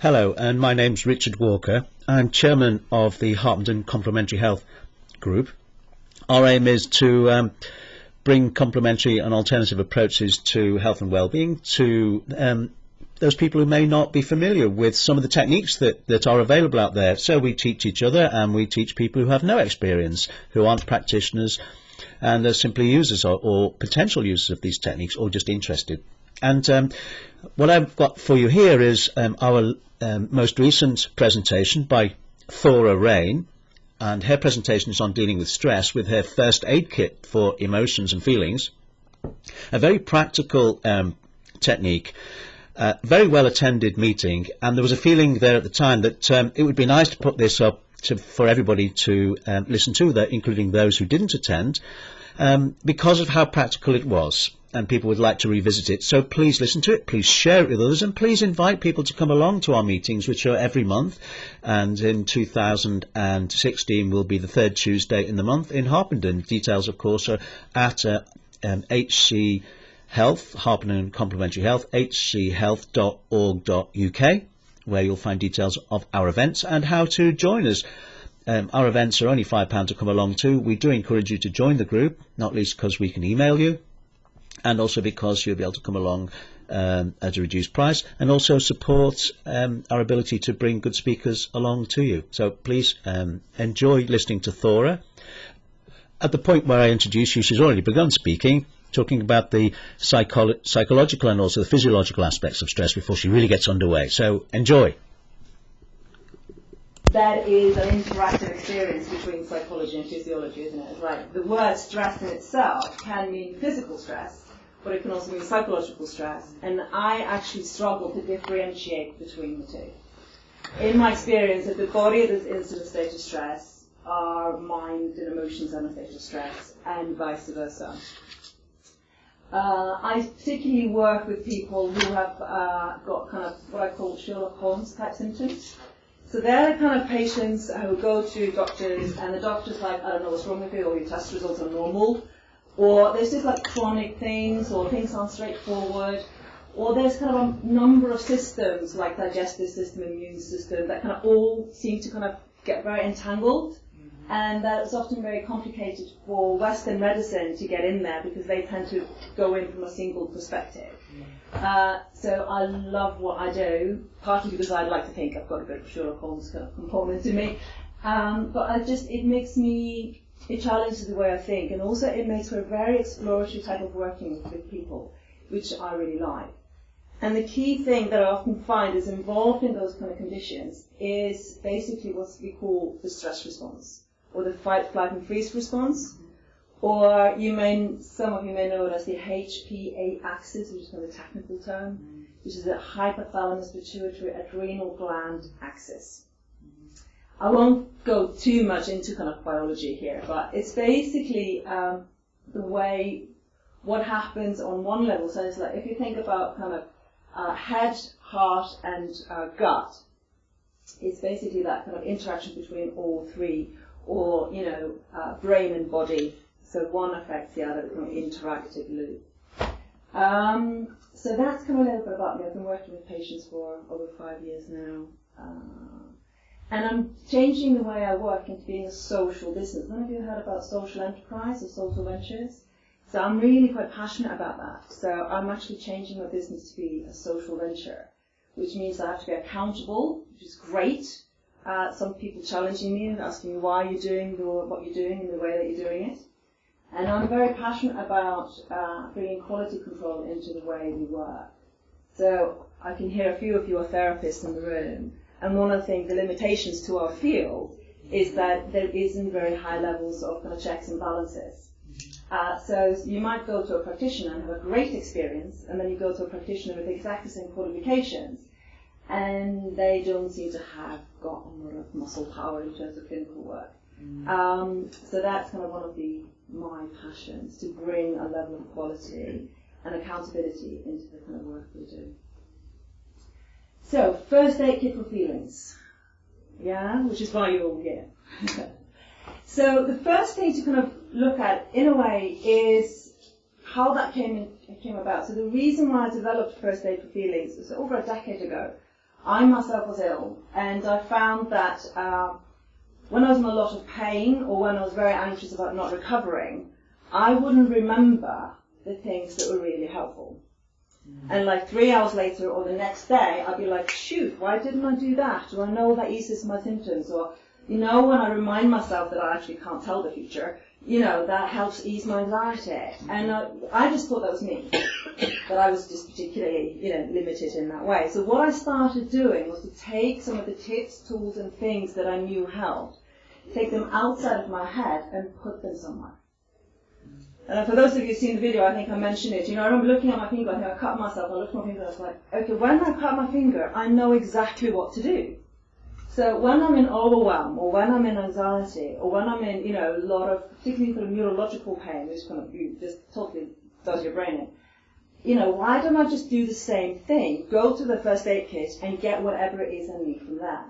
Hello, and my name's Richard Walker. I'm chairman of the Harpenden Complementary Health Group. Our aim is to bring complementary and alternative approaches to health and well-being to those people who may not be familiar with some of the techniques that are available out there. So we teach each other, and we teach people who have no experience, who aren't practitioners, and are simply users or potential users of these techniques, or just interested. And what I've got for you here is our most recent presentation by Thora, and her presentation is on dealing with stress with her first aid kit for emotions and feelings. A very practical technique, very well attended meeting, and there was a feeling there at the time that it would be nice to put this up for everybody to listen to, including those who didn't attend, because of how practical it was. And people would like to revisit it. So please listen to it, please share it with others, and please invite people to come along to our meetings, which are every month. And in 2016 will be the third Tuesday in the month in Harpenden. Details, of course, are at HC Health, Harpenden Complementary Health, hchealth.org.uk, where you'll find details of our events and how to join us. Our events are only £5 to come along to. We do encourage you to join the group, not least because we can email you, and also because you'll be able to come along at a reduced price, and also support our ability to bring good speakers along to you. So please enjoy listening to Thora. At the point where I introduce you, she's already begun speaking, talking about the psychological and also the physiological aspects of stress before she really gets underway. So enjoy. That is an interactive experience between psychology and physiology, isn't it? Right. The word stress in itself can mean physical stress, but it can also mean psychological stress. And I actually struggle to differentiate between the two. In my experience, if the body is in a state of stress, our mind and emotions are in a state of stress, and vice versa. I particularly work with people who have got kind of what I call Sherlock Holmes type symptoms. So they're the kind of patients who go to doctors, and the doctor's like, I don't know what's wrong with you, or your test results are normal, or there's just like chronic things, or things aren't straightforward, or there's kind of a number of systems, like digestive system, immune system, that kind of all seem to kind of get very entangled, and that's often very complicated for Western medicine to get in there, because they tend to go in from a single perspective. So I love what I do, partly because I like to think I've got a bit of Sherlock Holmes kind of component to me, but it challenges the way I think, and also it makes for a very exploratory type of working with people, which I really like. And the key thing that I often find is involved in those kind of conditions is basically what we call the stress response, or the fight, flight and freeze response. Or some of you may know it as the HPA axis, which is kind of a technical term, which is a hypothalamus pituitary adrenal gland axis. I won't go too much into kind of biology here, but it's basically what happens on one level. So it's like if you think about kind of head, heart, and gut, it's basically that kind of interaction between all three, or brain and body. So one affects the other, kind of interactive loop. So that's kind of a little bit about me. I've been working with patients for over 5 years now. And I'm changing the way I work into being a social business. None of you heard about social enterprise or social ventures? So I'm really quite passionate about that. So I'm actually changing my business to be a social venture, which means I have to be accountable, which is great. Some people challenging me and asking me why you're doing what you're doing in the way that you're doing it. And I'm very passionate about bringing quality control into the way we work. So I can hear a few of you are therapists in the room, and one of the things, the limitations to our field, is that there isn't very high levels of kind of checks and balances. So you might go to a practitioner and have a great experience, and then you go to a practitioner with exactly the same qualifications, and they don't seem to have got a lot of muscle power in terms of clinical work. So that's kind of one of my passions, to bring a level of quality and accountability into the kind of work we do. So, first aid kit for feelings, which is why you're all here. So the first thing to kind of look at, in a way, is how that came about. So the reason why I developed First Aid for Feelings was over a decade ago. I myself was ill, and I found that when I was in a lot of pain or when I was very anxious about not recovering, I wouldn't remember the things that were really helpful. And like 3 hours later or the next day, I'd be like, shoot, why didn't I do that? Do I know that eases my symptoms? Or, when I remind myself that I actually can't tell the future, that helps ease my anxiety. And I just thought that was me, that I was just particularly, limited in that way. So what I started doing was to take some of the tips, tools, and things that I knew helped, take them outside of my head and put them somewhere. And for those of you who've seen the video, I think I mentioned it. I remember looking at my finger, I think I cut myself, I looked at my finger and I was like, okay, when I cut my finger, I know exactly what to do. So when I'm in overwhelm, or when I'm in anxiety, or when I'm in, a lot of, particularly sort of neurological pain, which kind of just totally does your brain in, why don't I just do the same thing, go to the first aid kit and get whatever it is I need from there?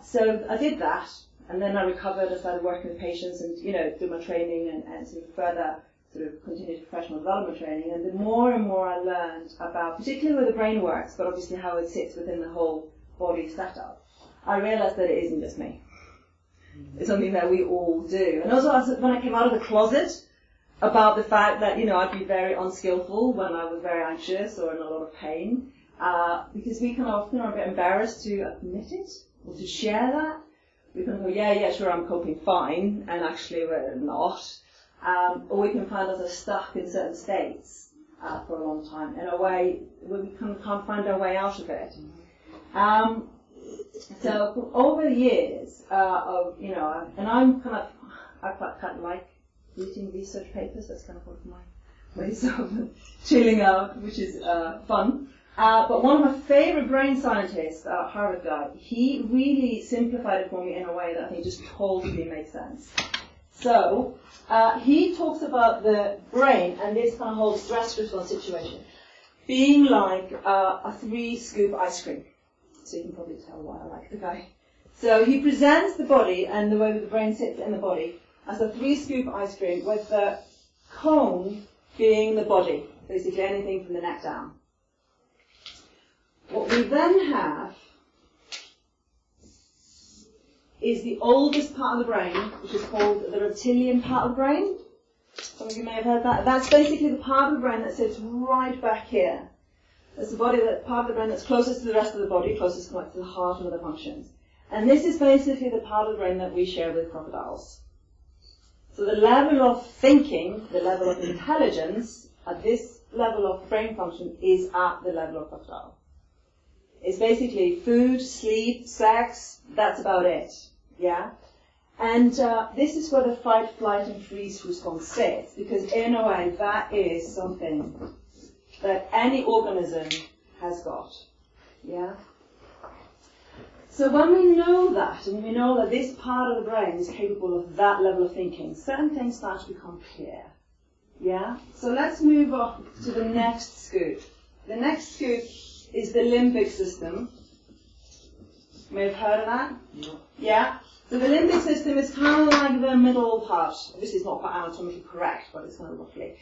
So I did that. And then I recovered, I started working with patients and, do my training and sort of further sort of continued professional development training. And the more and more I learned about, particularly where the brain works, but obviously how it sits within the whole body setup, I realized that it isn't just me. It's something that we all do. And also when I came out of the closet about the fact that, I'd be very unskillful when I was very anxious or in a lot of pain, because we kind of often are a bit embarrassed to admit it or to share that. We can go, yeah, sure, I'm coping fine, and actually we're not. Or we can find ourselves stuck in certain states for a long time in a way where we can't find our way out of it. So over the years and I quite like reading research papers. That's kind of one of my ways of chilling out, which is fun. But one of my favorite brain scientists, Harvard guy, he really simplified it for me in a way that I think just totally makes sense. So he talks about the brain and this kind of whole stress response situation being like a 3-scoop ice cream. So you can probably tell why I like the guy. So he presents the body and the way the brain sits in the body as a 3-scoop ice cream with the cone being the body, basically anything from the neck down. What we then have is the oldest part of the brain, which is called the reptilian part of the brain. Some of you may have heard that. That's basically the part of the brain that sits right back here. That's the part of the brain that's closest to the rest of the body, closest to the heart and other functions. And this is basically the part of the brain that we share with crocodiles. So the level of thinking, the level of intelligence at this level of brain function is at the level of crocodile. It's basically food, sleep, sex, that's about it, yeah? And this is where the fight, flight, and freeze response sits, because in a way that is something that any organism has got, yeah? So when we know that, and we know that this part of the brain is capable of that level of thinking, certain things start to become clear, yeah? So let's move on to the next scoop. The next scoop is the limbic system. You may have heard of that? No. Yeah? So the limbic system is kind of like the middle part. Obviously it's not quite anatomically correct, but it's kind of roughly.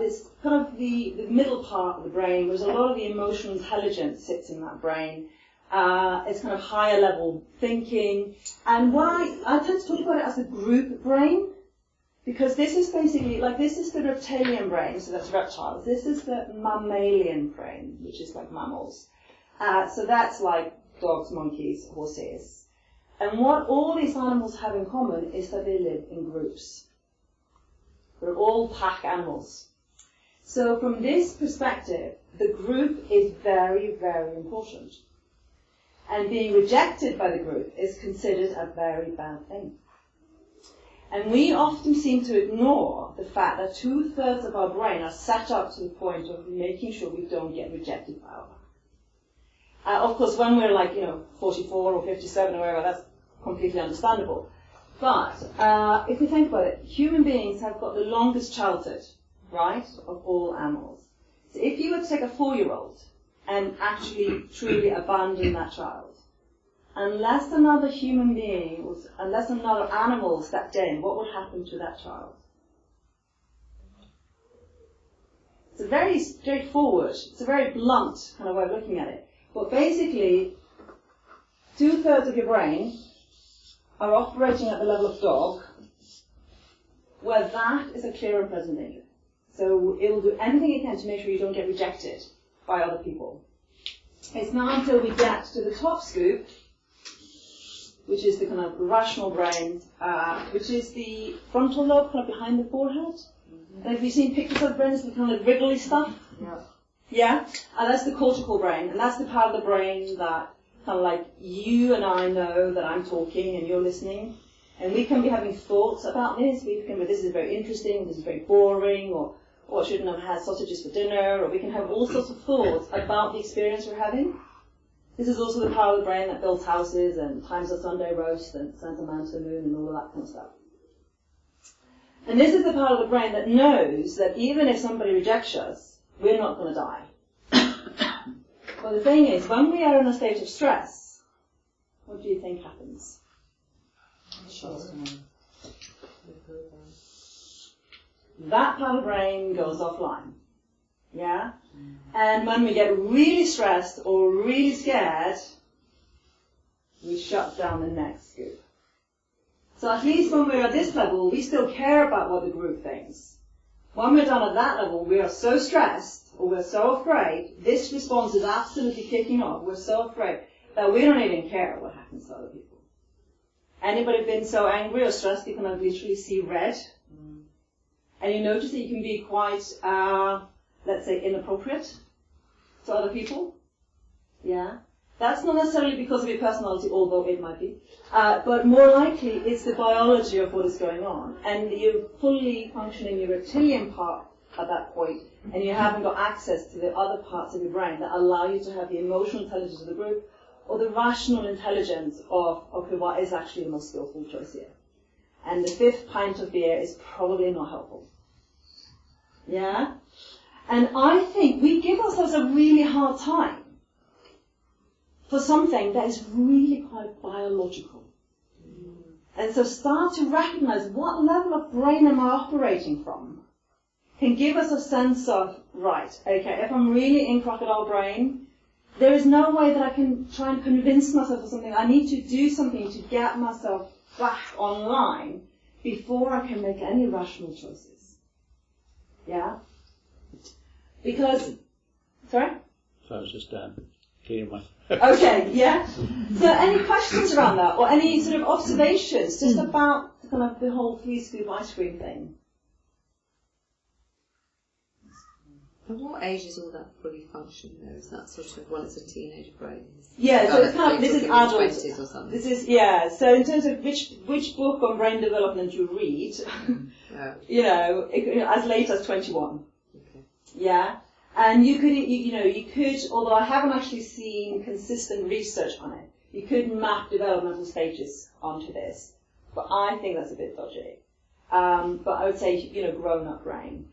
It's kind of the middle part of the brain, whereas a lot of the emotional intelligence sits in that brain. It's kind of higher level thinking. And why I tend to talk about it as a group brain, because this is basically, this is the reptilian brain, so that's reptiles. This is the mammalian brain, which is like mammals. So that's like dogs, monkeys, horses. And what all these animals have in common is that they live in groups. They're all pack animals. So from this perspective, the group is very, very important. And being rejected by the group is considered a very bad thing. And we often seem to ignore the fact that 2/3 of our brain are set up to the point of making sure we don't get rejected by our of course, when we're 44 or 57 or whatever, that's completely understandable. But if we think about it, human beings have got the longest childhood, right, of all animals. So if you were to take a 4-year-old and actually truly abandon that child, unless another human being, unless another animal stepped in, what would happen to that child? It's a very straightforward, it's a very blunt kind of way of looking at it. But basically, 2/3 of your brain are operating at the level of dog, where that is a clear and present danger. So it will do anything it can to make sure you don't get rejected by other people. It's not until we get to the top scoop, which is the kind of rational brain, which is the frontal lobe kind of behind the forehead. And have you seen pictures of brains, the kind of wriggly stuff? Yeah. Yeah? And that's the cortical brain, and that's the part of the brain that kind of like you and I know that I'm talking and you're listening. And we can be having thoughts about this. We can be, this is very interesting, this is very boring, or I shouldn't have had sausages for dinner, or we can have all sorts of thoughts about the experience we're having. This is also the part of the brain that builds houses and times a Sunday roast and sends a man to the moon and all of that kind of stuff. And this is the part of the brain that knows that even if somebody rejects us, we're not going to die. But the thing is, when we are in a state of stress, what do you think happens? That part of the brain goes offline. Yeah? And when we get really stressed or really scared, we shut down the next scoop. So at least when we're at this level, we still care about what the group thinks. When we're done at that level, we are so stressed or we're so afraid, this response is absolutely kicking off. We're so afraid that we don't even care what happens to other people. Anybody been so angry or stressed you can literally see red? And you notice that you can be quite, let's say, inappropriate to other people? Yeah? That's not necessarily because of your personality, although it might be. But more likely, it's the biology of what is going on. And you're fully functioning your reptilian part at that point, and you haven't got access to the other parts of your brain that allow you to have the emotional intelligence of the group, or the rational intelligence of, okay, what is actually the most skillful choice here? And the 5th pint of beer is probably not helpful. Yeah? And I think we give ourselves a really hard time for something that is really quite biological. And so start to recognize what level of brain am I operating from can give us a sense of, right, okay, if I'm really in crocodile brain, there is no way that I can try and convince myself of something. I need to do something to get myself back online before I can make any rational choices. Yeah? Because, sorry? So I was just clearing my... Okay, yeah. So any questions around that, or any sort of observations just about kind of the whole 3-scoop ice cream thing? At what age is all that fully functioning though? Is that sort of, well, it's a teenage brain? Yeah, so it's kind of, this is adult. 20s or something. This is, yeah, so in terms of which book on brain development you read, you know, as late as 21. Okay. Yeah, and you could, although I haven't actually seen consistent research on it, you could map developmental stages onto this, but I think that's a bit dodgy. But I would say, grown-up brain.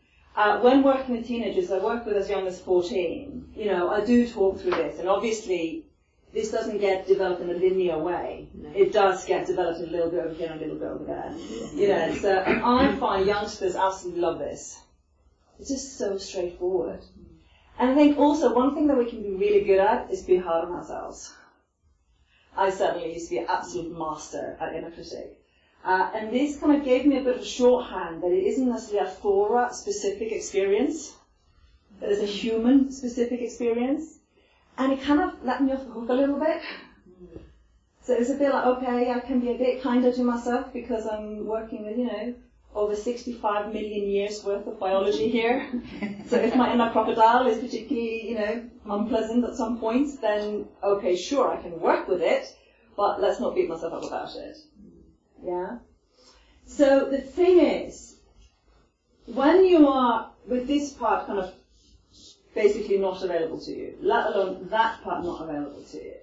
When working with teenagers, I work with as young as 14, I do talk through this, and obviously this doesn't get developed in a linear way. No. It does get developed a little bit over here and a little bit over there. So I find youngsters absolutely love this. It's just so straightforward. And I think also one thing that we can be really good at is be hard on ourselves. I certainly used to be an absolute master at inner critic. And this kind of gave me a bit of a shorthand that it isn't necessarily a Thora-specific experience, that it's a human-specific experience. And it kind of let me off the hook a little bit. So it was a bit like, okay, I can be a bit kinder to myself because I'm working with, over 65 million years worth of biology here. So if my inner crocodile is particularly, unpleasant at some point, then, okay, sure, I can work with it, but let's not beat myself up about it. Yeah? So the thing is, when you are with this part kind of basically not available to you, let alone that part not available to you,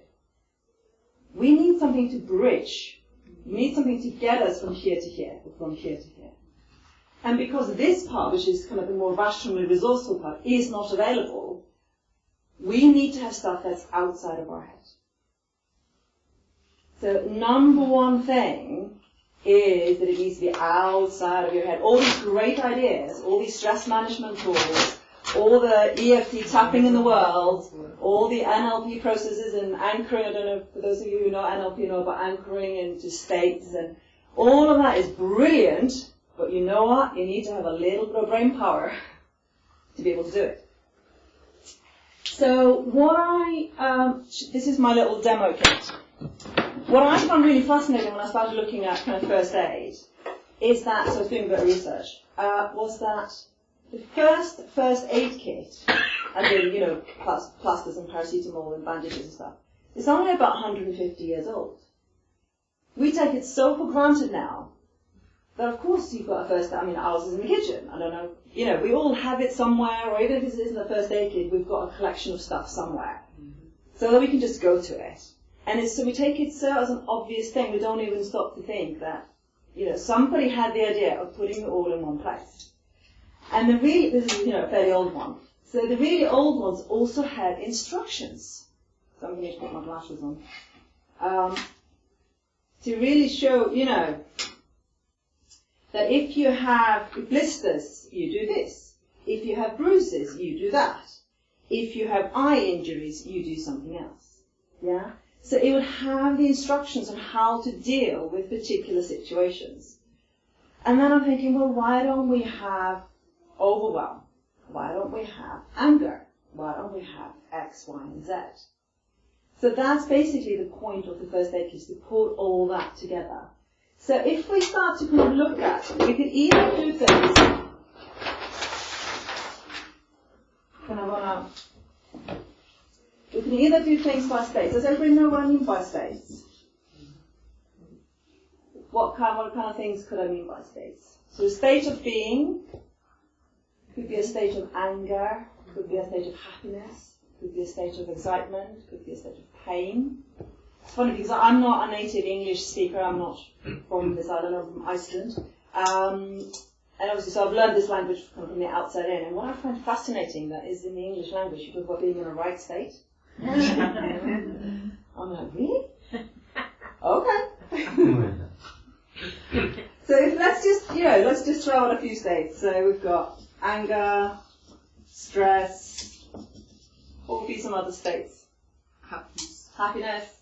we need something to bridge. We need something to get us from here to here, or from here to here. And because this part, which is kind of the more rationally resourceful part, is not available, we need to have stuff that's outside of our head. So number one thing is that it needs to be outside of your head. All these great ideas, all these stress management tools, all the EFT tapping in the world, all the NLP processes and anchoring. I don't know, for those of you who know NLP, know about anchoring into states, and all of that is brilliant, but you know what? You need to have a little bit of brain power to be able to do it. So this is my little demo kit. What I found really fascinating when I started looking at kind of first aid is that, so I was doing a bit of research, was that the first aid kit, I mean, plasters and paracetamol and bandages and stuff, is only about 150 years old. We take it so for granted now that, of course, you've got a first aid. I mean, ours is in the kitchen. I don't know. We all have it somewhere, or even if it isn't a first aid kit, we've got a collection of stuff somewhere. So that we can just go to it. And so we take it so as an obvious thing. We don't even stop to think that, somebody had the idea of putting it all in one place. And this is, a fairly old one. So the really old ones also had instructions. So I'm going to put my glasses on. To really show, that if you have blisters, you do this. If you have bruises, you do that. If you have eye injuries, you do something else. Yeah? So it would have the instructions on how to deal with particular situations. And then I'm thinking, well, why don't we have overwhelm? Why don't we have anger? Why don't we have X, Y, and Z? So that's basically the point of the first aid kit, is to put all that together. So if we start to kind of look at, we could either do things. We can either do things by states. Does everybody know what I mean by states? What kind of things could I mean by states? So a state of being could be a state of anger, could be a state of happiness, could be a state of excitement, could be a state of pain. It's funny because I'm not a native English speaker. I'm not from this island. I'm from Iceland. And obviously, so I've learned this language from the outside in. And what I find fascinating that is in the English language, you talk about being in a right state. I'm like, really? Okay. So let's just throw out a few states. So we've got anger, stress. What would be some other states? Happiness.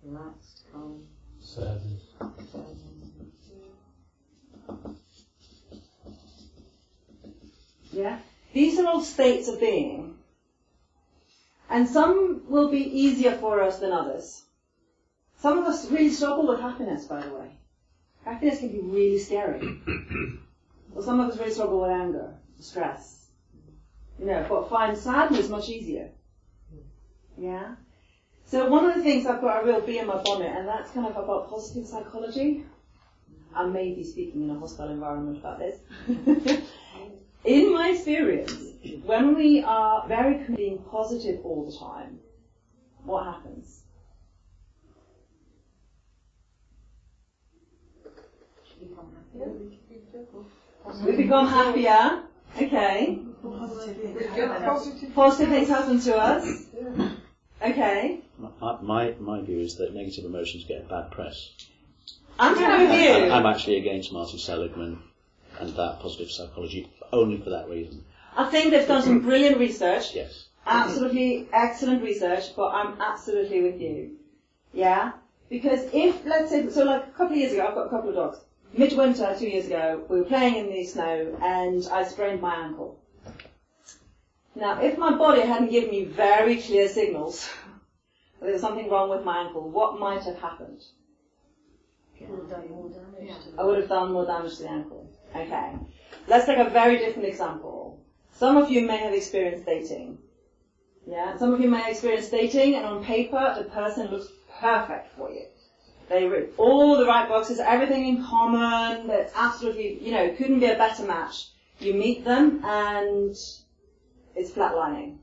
Relaxed, calm. Sadness. Yeah? These are all states of being. And some will be easier for us than others. Some of us really struggle with happiness, by the way. Happiness can be really scary. Or some of us really struggle with anger, stress. But find sadness much easier. Yeah? So one of the things I've got a real bee in my bonnet, and that's kind of about positive psychology. I may be speaking in a hostile environment about this. In my experience, when we are very being positive all the time, what happens? We become happier. Okay. Positive things happen to us. Okay. My view is that negative emotions get bad press. I'm with you. I'm actually against Marty Seligman and that positive psychology only for that reason. I think they've done some brilliant research. Yes. Absolutely excellent research, but I'm absolutely with you. Yeah? Because if, let's say, so like a couple of years ago, I've got a couple of dogs. Midwinter, 2 years ago, we were playing in the snow and I sprained my ankle. Now, if my body hadn't given me very clear signals that there was something wrong with my ankle, what might have happened? I would have done more damage to the ankle. Okay. Let's take a very different example. Some of you may have experienced dating. Yeah? Some of you may have experienced dating, and on paper, the person looks perfect for you. They read all the right boxes, everything in common, that's absolutely, couldn't be a better match. You meet them, and it's flatlining.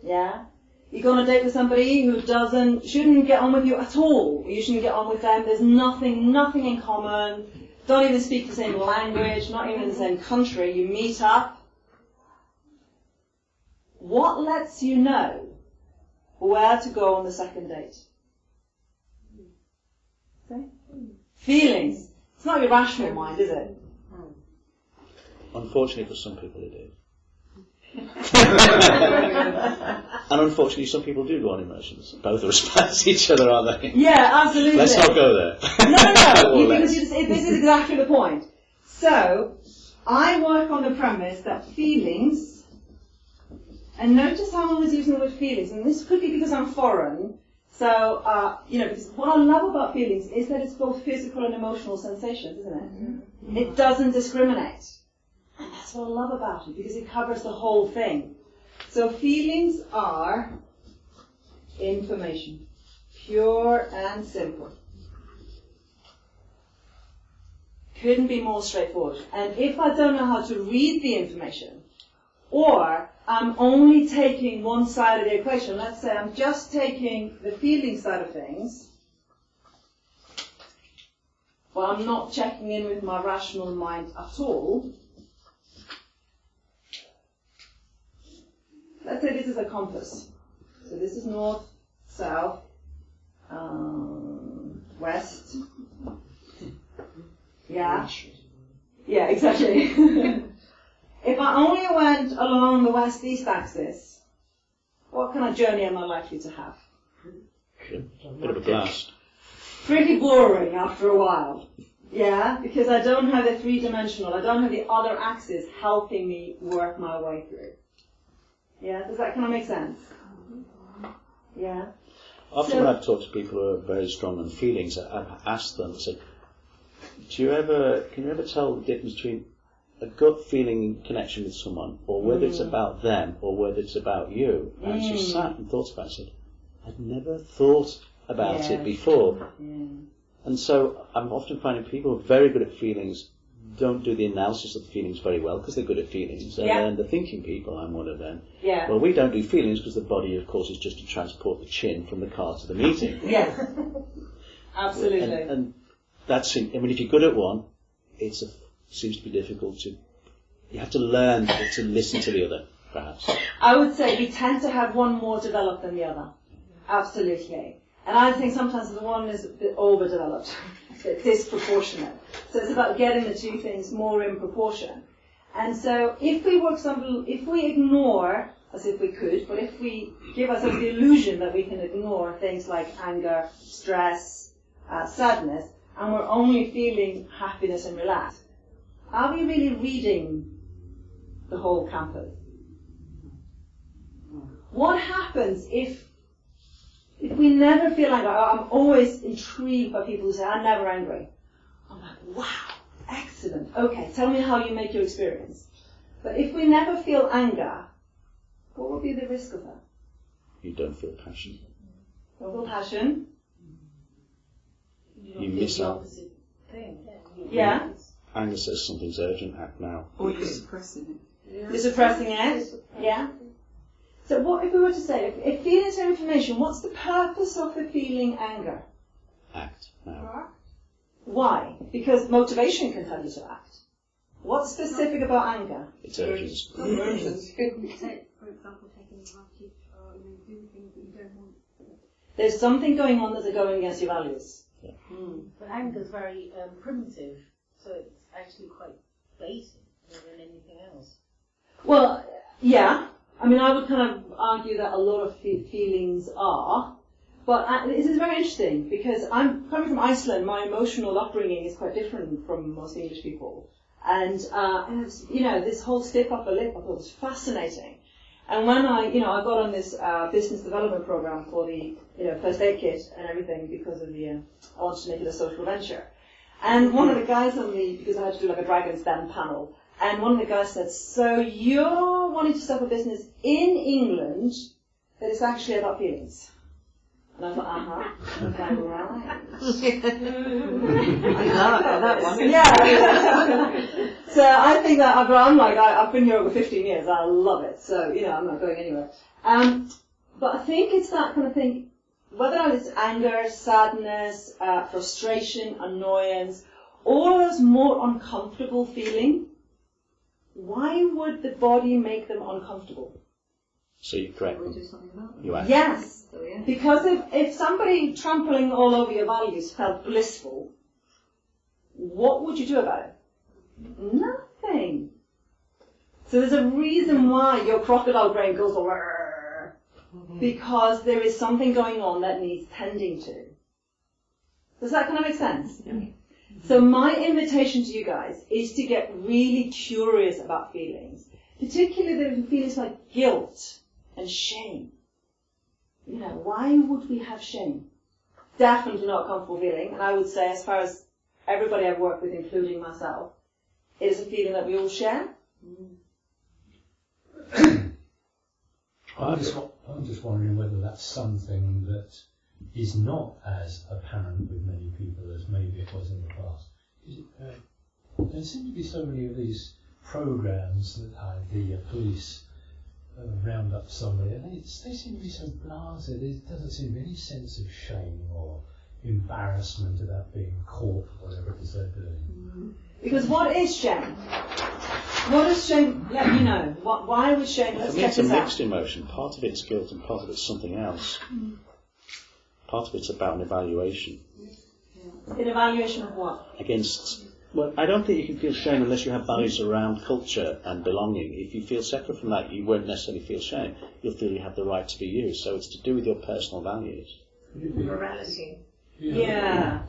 Yeah? You go on a date with somebody who shouldn't get on with you at all. You shouldn't get on with them. There's nothing in common. Don't even speak the same language, not even in the same country. You meet up. What lets you know where to go on the second date? Okay? Feelings. It's not your rational mind, is it? Unfortunately for some people it is. And unfortunately some people do go on emotions. Both are response to each other, aren't they? Yeah, absolutely. Let's not go there. No, because this is exactly the point. So, I work on the premise that feelings, and notice how I was using the word feelings, and this could be because I'm foreign, so, because what I love about feelings is that it's both physical and emotional sensations, isn't it? Mm-hmm. It doesn't discriminate. And that's what I love about it, because it covers the whole thing. So feelings are information. Pure and simple. Couldn't be more straightforward. And if I don't know how to read the information, or I'm only taking one side of the equation, let's say I'm just taking the feeling side of things, well, I'm not checking in with my rational mind at all. Let's say this is a compass. So this is north, south, west. Yeah. Yeah, exactly. If I only went along the west-east axis, what kind of journey am I likely to have? A bit of a blast. Pretty boring after a while. Yeah, because I don't have the three-dimensional, I don't have the other axis helping me work my way through. Yeah, does that kind of make sense? Yeah. Often when I've talked to people who are very strong on feelings, I've asked them, say, can you ever tell the difference between a gut feeling connection with someone, or whether it's about them, or whether it's about you? And she sat and thought about it and said, I'd never thought about it before. Yeah. And so I'm often finding people who are very good at feelings don't do the analysis of the feelings very well because they're good at feelings. And then the thinking people, I'm one of them. Yeah. Well, we don't do feelings because the body, of course, is just to transport the chin from the car to the meeting. Yes. Absolutely. And that's, I mean, if you're good at one, it seems to be difficult to, you have to learn to listen to the other, perhaps. I would say we tend to have one more developed than the other. Absolutely. And I think sometimes the one is a bit overdeveloped, a bit disproportionate. So it's about getting the two things more in proportion. And so if we, for example, if we ignore, as if we could, but if we give ourselves the illusion that we can ignore things like anger, stress, sadness, and we're only feeling happiness and relax, are we really reading the whole campus? What happens if we never feel anger? I'm always intrigued by people who say, I'm never angry. I'm like, wow, excellent. Okay, tell me how you make your experience. But if we never feel anger, what would be the risk of that? You don't feel passion. Don't feel passion. You miss out. Yeah. Anger says something's urgent, act now. Or you're suppressing it. You're suppressing it. Yeah. So what if we were to say, if feelings are information, what's the purpose of the feeling anger? Act now. Why? Because motivation can tell you to act. What's specific about anger? It's urgent. For example, taking advantage or doing things that you don't want. There's something going on that's going against your values. Yeah. But anger is very primitive, so it's actually quite basic more than anything else. Well, yeah. I mean, I would kind of argue that a lot of feelings are, but this is very interesting because I'm coming from Iceland. My emotional upbringing is quite different from most English people, and this whole stiff upper lip I thought was fascinating. And when I got on this business development program for the first aid kit and everything because of I wanted to make it a social venture, and one of the guys because I had to do like a Dragon's Den panel. And one of the guys said, so you're wanting to set up a business in England that is actually about feelings? And I thought, okay, right. I love that one. Yeah. So I think that I've been here over 15 years. I love it. So, I'm not going anywhere. But I think it's that kind of thing, whether it's anger, sadness, frustration, annoyance, all of those more uncomfortable feeling. Why would the body make them uncomfortable? So you correct them. You act. Yes. Because if somebody trampling all over your values felt blissful, what would you do about it? Nothing. So there's a reason why your crocodile brain goes over, because there is something going on that needs tending to. Does that kind of make sense? Yeah. So my invitation to you guys is to get really curious about feelings, particularly the feelings like guilt and shame. You know, why would we have shame? Definitely not a comfortable feeling, and I would say, as far as everybody I've worked with, including myself, it is a feeling that we all share. I'm just wondering whether that's something that is not as apparent with many people as maybe it was in the past. There seem to be so many of these programs that the police round up somebody, and they seem to be so blasé. There doesn't seem to be any sense of shame or embarrassment about being caught for whatever it is they're doing. Because what is shame? What is shame? Let me know. Why was shame? Let's For me, check it's a this out. mixed emotion. Part of it's guilt and part of it's something else. Part of it's about an evaluation. An evaluation of what? Well, I don't think you can feel shame unless you have values around culture and belonging. If you feel separate from that, you won't necessarily feel shame. You'll feel you have the right to be you. So it's to do with your personal values. Morality. Yeah.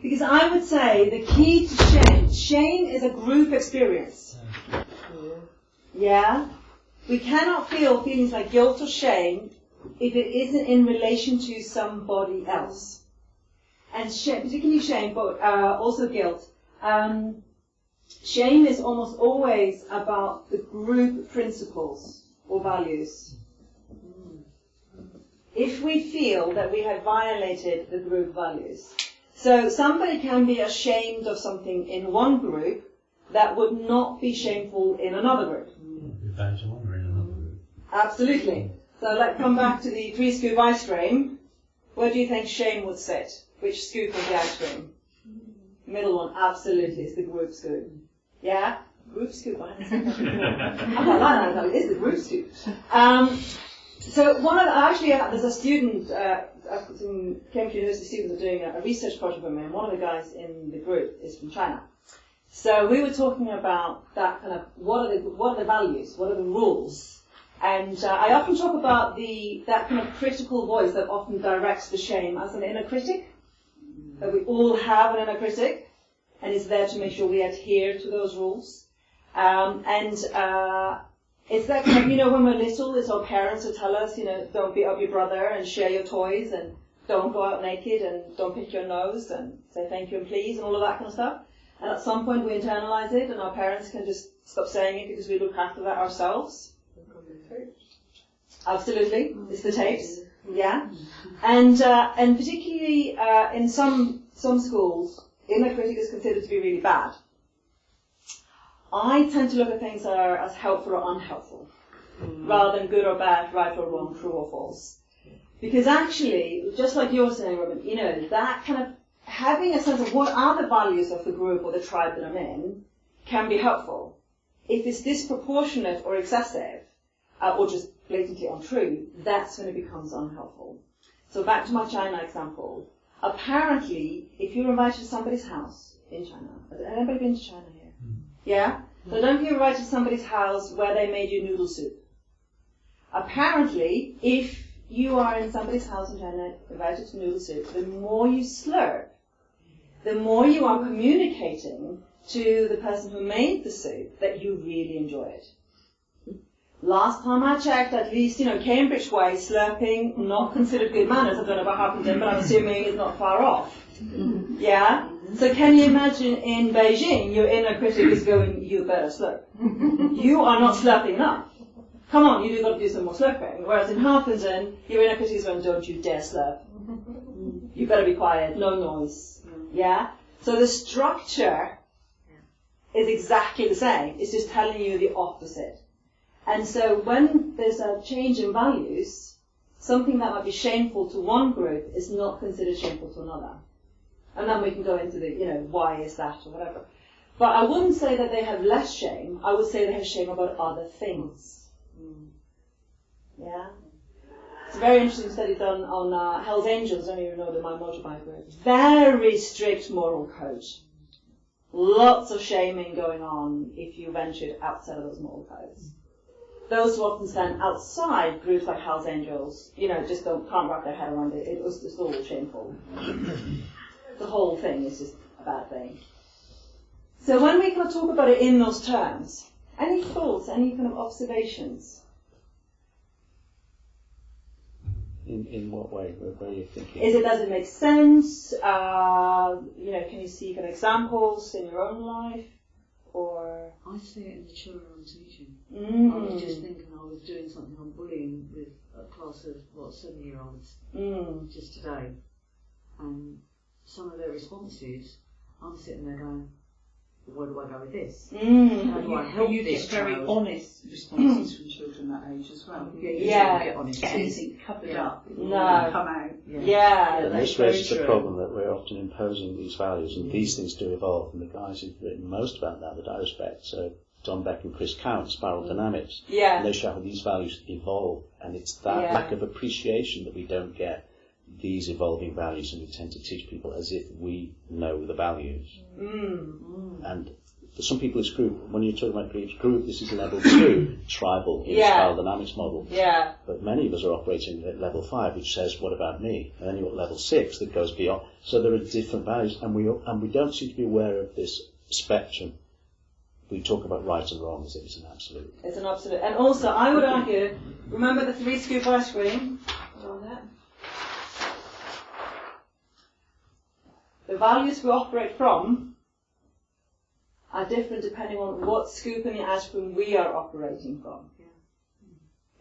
Because I would say the key to shame is a group experience. Yeah? We cannot feel feelings like guilt or shame if it isn't in relation to somebody else. And shame, particularly shame, but also guilt. Shame is almost always about the group principles or values. If we feel that we have violated the group values. So somebody can be ashamed of something in one group that would not be shameful in another group. Be badge of honour in another group. Absolutely. So let's come back to the 3-scoop ice cream. Where do you think shame would sit? Which scoop of the ice cream? Middle one, absolutely, it's the group scoop. Yeah? Group scoop, I haven't said that before. No, it is the group scoop. So there's a student, some Cambridge University students are doing a research project with me, and one of the guys in the group is from China. So we were talking about that kind of, what are the values, what are the rules? And I often talk about that kind of critical voice that often directs the shame as an inner critic. That we all have an inner critic, and it's there to make sure we adhere to those rules. It's that kind of, when we're little, it's our parents who tell us, don't beat up your brother and share your toys and don't go out naked and don't pick your nose and say thank you and please and all of that kind of stuff. And at some point we internalize it, and our parents can just stop saying it because we look after that ourselves. Absolutely, it's the tapes. Yeah, and particularly in some schools, inner critic is considered to be really bad. I tend to look at things that are as helpful or unhelpful, rather than good or bad, right or wrong, true or false. Because actually, just like you're saying, Robin, that kind of having a sense of what are the values of the group or the tribe that I'm in can be helpful. If it's disproportionate or excessive, or just blatantly untrue, that's when it becomes unhelpful. So back to my China example. Apparently, if you're invited to somebody's house in China, has anybody been to China here? Yeah? So don't get invited to somebody's house where they made you noodle soup. Apparently, if you are in somebody's house in China, invited to noodle soup, the more you slurp, the more you are communicating to the person who made the soup that you really enjoy it. Last time I checked, at least, Cambridge way, slurping, not considered good manners. I don't know what happened to him, but I'm assuming it's not far off. Yeah? So can you imagine in Beijing, your inner critic is going, you better slurp. You are not slurping enough. Come on, you do got to do some more slurping. Whereas in Harpenden, your inner critic is going, don't you dare slurp. You better be quiet, no noise. Yeah? So the structure is exactly the same. It's just telling you the opposite. And so when there's a change in values, something that might be shameful to one group is not considered shameful to another. And then we can go into the, why is that or whatever. But I wouldn't say that they have less shame. I would say they have shame about other things. Yeah? It's a very interesting study done on Hell's Angels. I don't even know the My Motorbike group. Very strict moral code. lots of shaming going on if you ventured outside of those moral codes. Those who often stand outside groups like Hell's Angels, just can't wrap their head around it. It was just all shameful. The whole thing is just a bad thing. So when we kind of talk about it in those terms, any thoughts, any kind of observations? In what way? Where are you thinking? Does it make sense? Can you see kind of examples in your own life? Or I see it in the children I'm teaching. Mm. I was just thinking I was doing something on bullying with a class of 7-year-olds just today, and some of their responses, I'm sitting there going, where do I go with this? How do I help you this get very child? honest responses from children that age as well. Yeah. Get honest. It isn't covered up. It will No. come out. Yeah. And That's this very raises the true. problem that we're often imposing these values, and these things do evolve. And the guys who've written most about that I respect, so John Beck and Chris Count, Spiral Dynamics, Yeah. and they show how these values evolve, and it's that Yeah. lack of appreciation that we don't get these evolving values, and we tend to teach people as if we know the values. And for some people it's group. When you're talking about group, this is level 2, tribal, in the Spiral Dynamics model. Yeah. But many of us are operating at level 5, which says, what about me? And then you've got level 6 that goes beyond. So there are different values, and we don't seem to be aware of this spectrum. We talk about right and wrong as if it's an absolute. It's an absolute. And also, I would argue, remember the 3 scoop ice cream? On that. The values we operate from are different depending on what scoop in the ice cream we are operating from.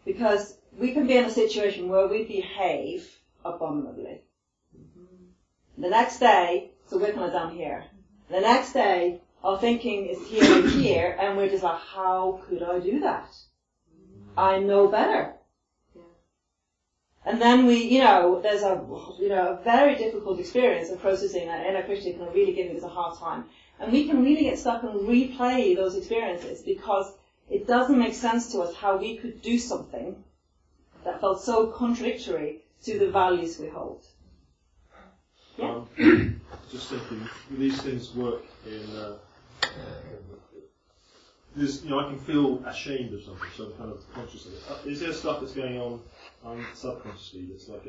Because we can be in a situation where we behave abominably. The next day, so we're kind of down here. The next day, our thinking is here and here, and we're just like, how could I do that? I know better. And then there's a very difficult experience of processing that inner critic and really giving us a hard time. And we can really get stuck and replay those experiences because it doesn't make sense to us how we could do something that felt so contradictory to the values we hold. Yeah? Just thinking, these things work in, I can feel ashamed of something, so I'm kind of conscious of it. Is there stuff that's going on subconsciously that's like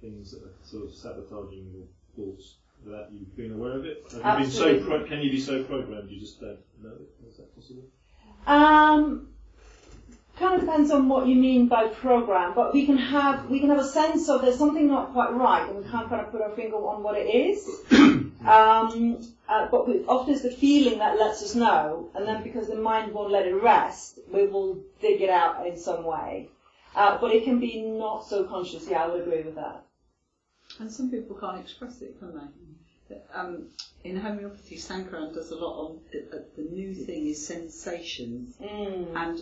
things that are sort of sabotaging your thoughts without you being aware of it? Have you been can you be so programmed you just don't know it? Is that possible? Kind of depends on what you mean by program, but we can have a sense of there's something not quite right, and we can't kind of put our finger on what it is. But often it's the feeling that lets us know, and then because the mind won't let it rest, we will dig it out in some way. But it can be not so conscious. Yeah, I would agree with that. And some people can't express it, can they? In homeopathy, Sankaran does a lot on the new thing is sensations. And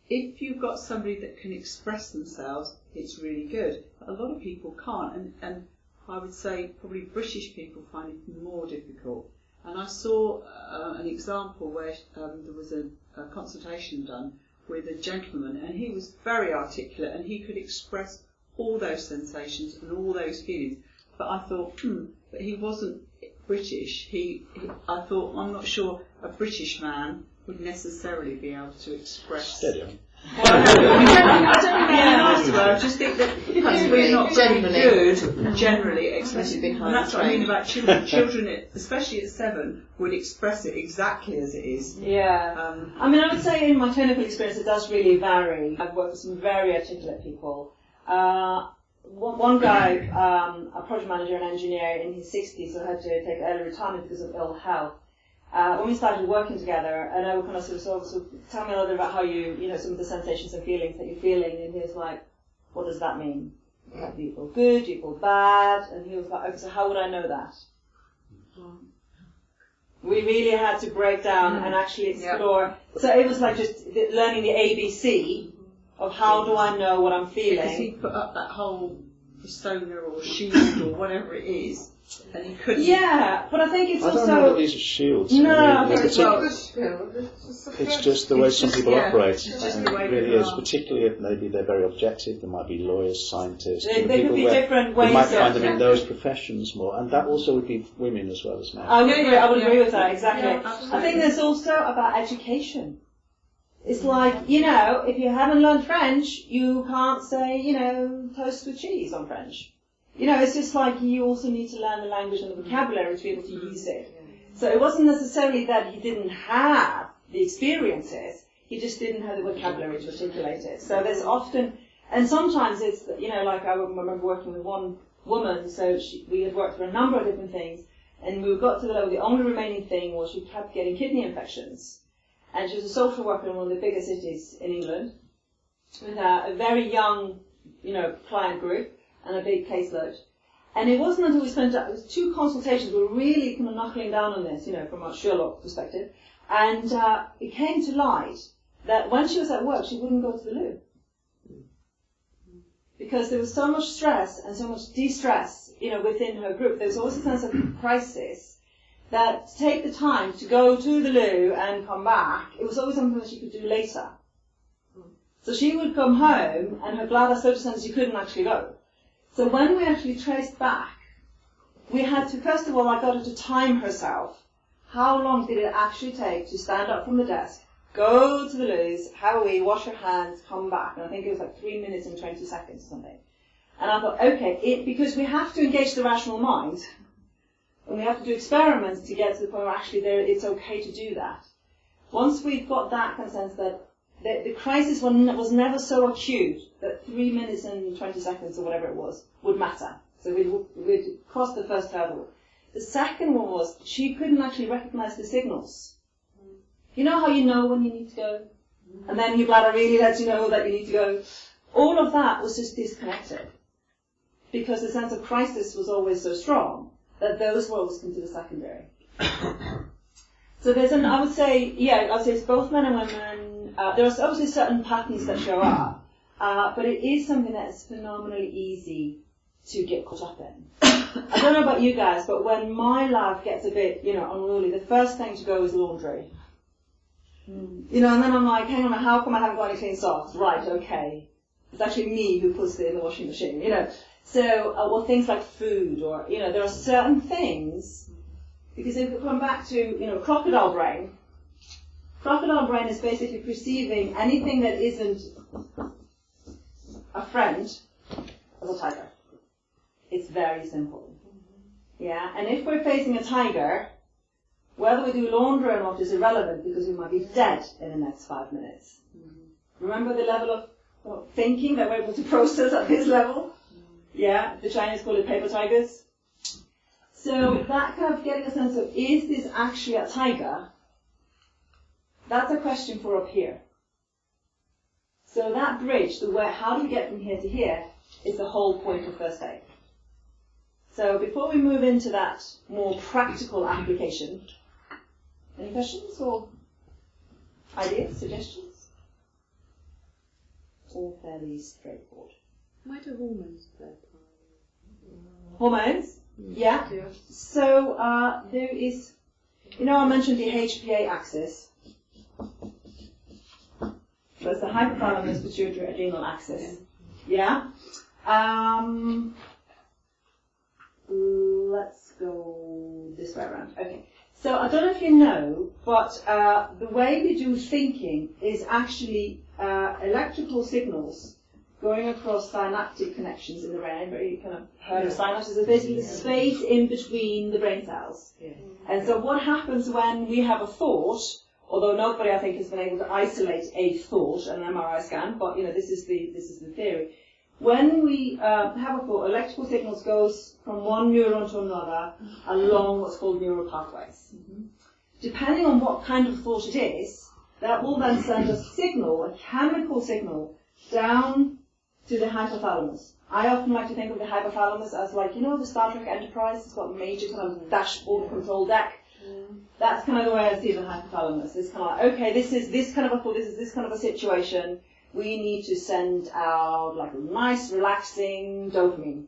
if you've got somebody that can express themselves, it's really good. But a lot of people can't, and I would say probably British people find it more difficult. And I saw an example where there was a consultation done with a gentleman, and he was very articulate, and he could express all those sensations and all those feelings. But I thought, but he wasn't British. I thought, I'm not sure a British man would necessarily be able to express. Steady on. I just think that because we're not very good generally expressing, and that's what I mean about children. Children, especially at 7, would express it exactly as it is. Yeah. I would say in my clinical experience it does really vary. I've worked with some very articulate people. One guy, a project manager and engineer in his 60s, who had to take early retirement because of ill health. When we started working together, and I would kind of sort of tell me a little bit about how some of the sensations and feelings that you're feeling, and he was like, what does that mean? Do you feel good? Do you feel bad? And he was like, okay, so how would I know that? We really had to break down and actually explore. Yeah. So it was like just learning the ABC of how do I know what I'm feeling. Because he put up that whole persona or shield or whatever it is and you couldn't. Yeah, but I think it's I also... don't know that these are shields. No, I mean, it's Well, it's just the way It's some just- people yeah, operate. it's just and the way it really people is, are. particularly if maybe they're very objective. There might be lawyers, scientists. There people could be where different we ways might of... find them in those professions more, and that also would be women as well as men. I would Yeah, agree with that, exactly. Yeah, absolutely. I think there's also about education. It's like, you know, if you haven't learned French, you can't say, you know, toast with cheese on French. You know, it's just like you also need to learn the language and the vocabulary to be able to use it. So it wasn't necessarily that he didn't have the experiences, he just didn't have the vocabulary to articulate it. So there's often, and sometimes it's, you know, like I remember working with one woman, so we had worked for a number of different things, and we got to the level, the only remaining thing was she kept getting kidney infections. And she was a social worker in one of the bigger cities in England, with a very young, you know, client group and a big caseload. And it wasn't until we spent, it was 2 consultations, we were really kind of knuckling down on this, you know, from a Sherlock perspective. And it came to light that when she was at work, she wouldn't go to the loo. Because there was so much stress and so much de-stress, you know, within her group. There was always a sense of crisis that to take the time to go to the loo and come back, it was always something that she could do later. So she would come home and her bladder so sense she couldn't actually go. So when we actually traced back, we had to, first of all, I got her to time herself. How long did it actually take to stand up from the desk, go to the loos, have a wee, wash her hands, come back? And I think it was like 3 minutes and 20 seconds or something. And I thought, okay, because we have to engage the rational mind, and we have to do experiments to get to the point where actually it's okay to do that. Once we've got that kind of sense that the crisis was never so acute that 3 minutes and 20 seconds or whatever it was would matter. So we'd crossed the first hurdle. The second one was she couldn't actually recognize the signals. You know how you know when you need to go? And then your bladder really lets you know that you need to go. All of that was just disconnected. Because the sense of crisis was always so strong that those were always considered secondary. So there's I would say it's both men and women. There are obviously certain patterns that show up, but it is something that is phenomenally easy to get caught up in. I don't know about you guys, but when my life gets a bit, you know, unruly, the first thing to go is laundry. You know, and then I'm like, hang on, how come I haven't got any clean socks? Right, okay. It's actually me who puts it in the washing machine, you know. So, or things like food, or, you know, there are certain things, because if we come back to, you know, crocodile brain is basically perceiving anything that isn't a friend as a tiger. It's very simple. Yeah, and if we're facing a tiger, whether we do laundry or not is irrelevant because we might be dead in the next 5 minutes. Remember the level of thinking that we're able to process at this level? Yeah, the Chinese call it paper tigers. So that kind of getting a sense of, is this actually a tiger? That's a question for up here. So that bridge, how do we get from here to here, is the whole point of first aid. So before we move into that more practical application, any questions or ideas, suggestions? All fairly straightforward. Why do hormones play a part? Hormones? Yeah. So there is, you know, I mentioned the HPA axis. That's the hypothalamus pituitary adrenal axis. Yeah. Let's go this way around. Okay. So I don't know if you know, but the way we do thinking is actually electrical signals going across synaptic connections in the brain. Everybody kind of heard of synapses. It's basically the space in between the brain cells. Yeah. And so what happens when we have a thought, although nobody I think has been able to isolate a thought in an MRI scan, but you know this is the theory. When we have a thought, electrical signals goes from one neuron to another along what's called neural pathways. Depending on what kind of thought it is, that will then send a signal, a chemical signal, down to the hypothalamus. I often like to think of the hypothalamus as like, you know, the Star Trek Enterprise, it's got a major kind of dashboard control deck. That's kind of the way I see the hypothalamus. It's kind of like, okay, this is this kind of a thought, this is this kind of a situation. We need to send out like a nice, relaxing dopamine.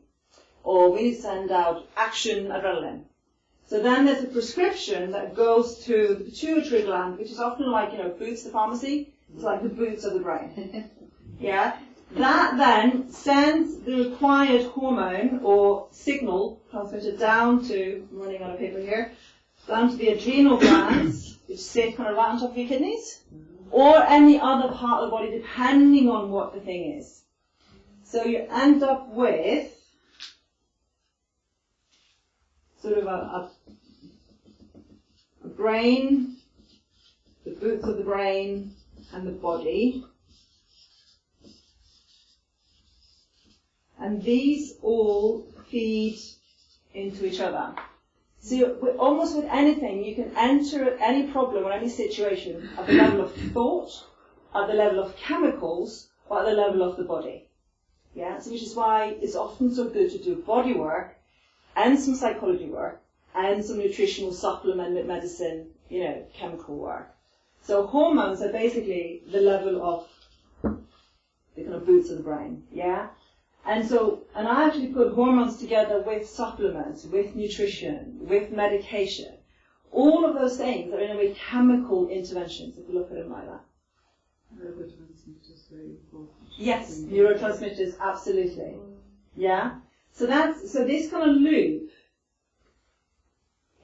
or we need to send out action adrenaline. So then there's a prescription that goes to the pituitary gland, which is often like, Boots the pharmacy. It's like the Boots of the brain. Yeah? That then sends the required hormone or signal transmitter down to, I'm running out of paper here, down to the adrenal glands, which sit kind of right on top of your kidneys, or any other part of the body, depending on what the thing is. So you end up with sort of a brain, the Boots of the brain, and the body. And these all feed into each other. So almost with anything, you can enter any problem or any situation at the level of thought, at the level of chemicals, or at the level of the body. Yeah, so which is why it's often so good to do body work and some psychology work and some nutritional supplement medicine, chemical work. So hormones are basically the level of the kind of Boots of the brain, yeah? And I actually put hormones together with supplements, with nutrition, with medication. All of those things are in a way chemical interventions, if you look at them like that. Neurotransmitters very important. Yes, neurotransmitters, absolutely. Yeah? So this kind of loop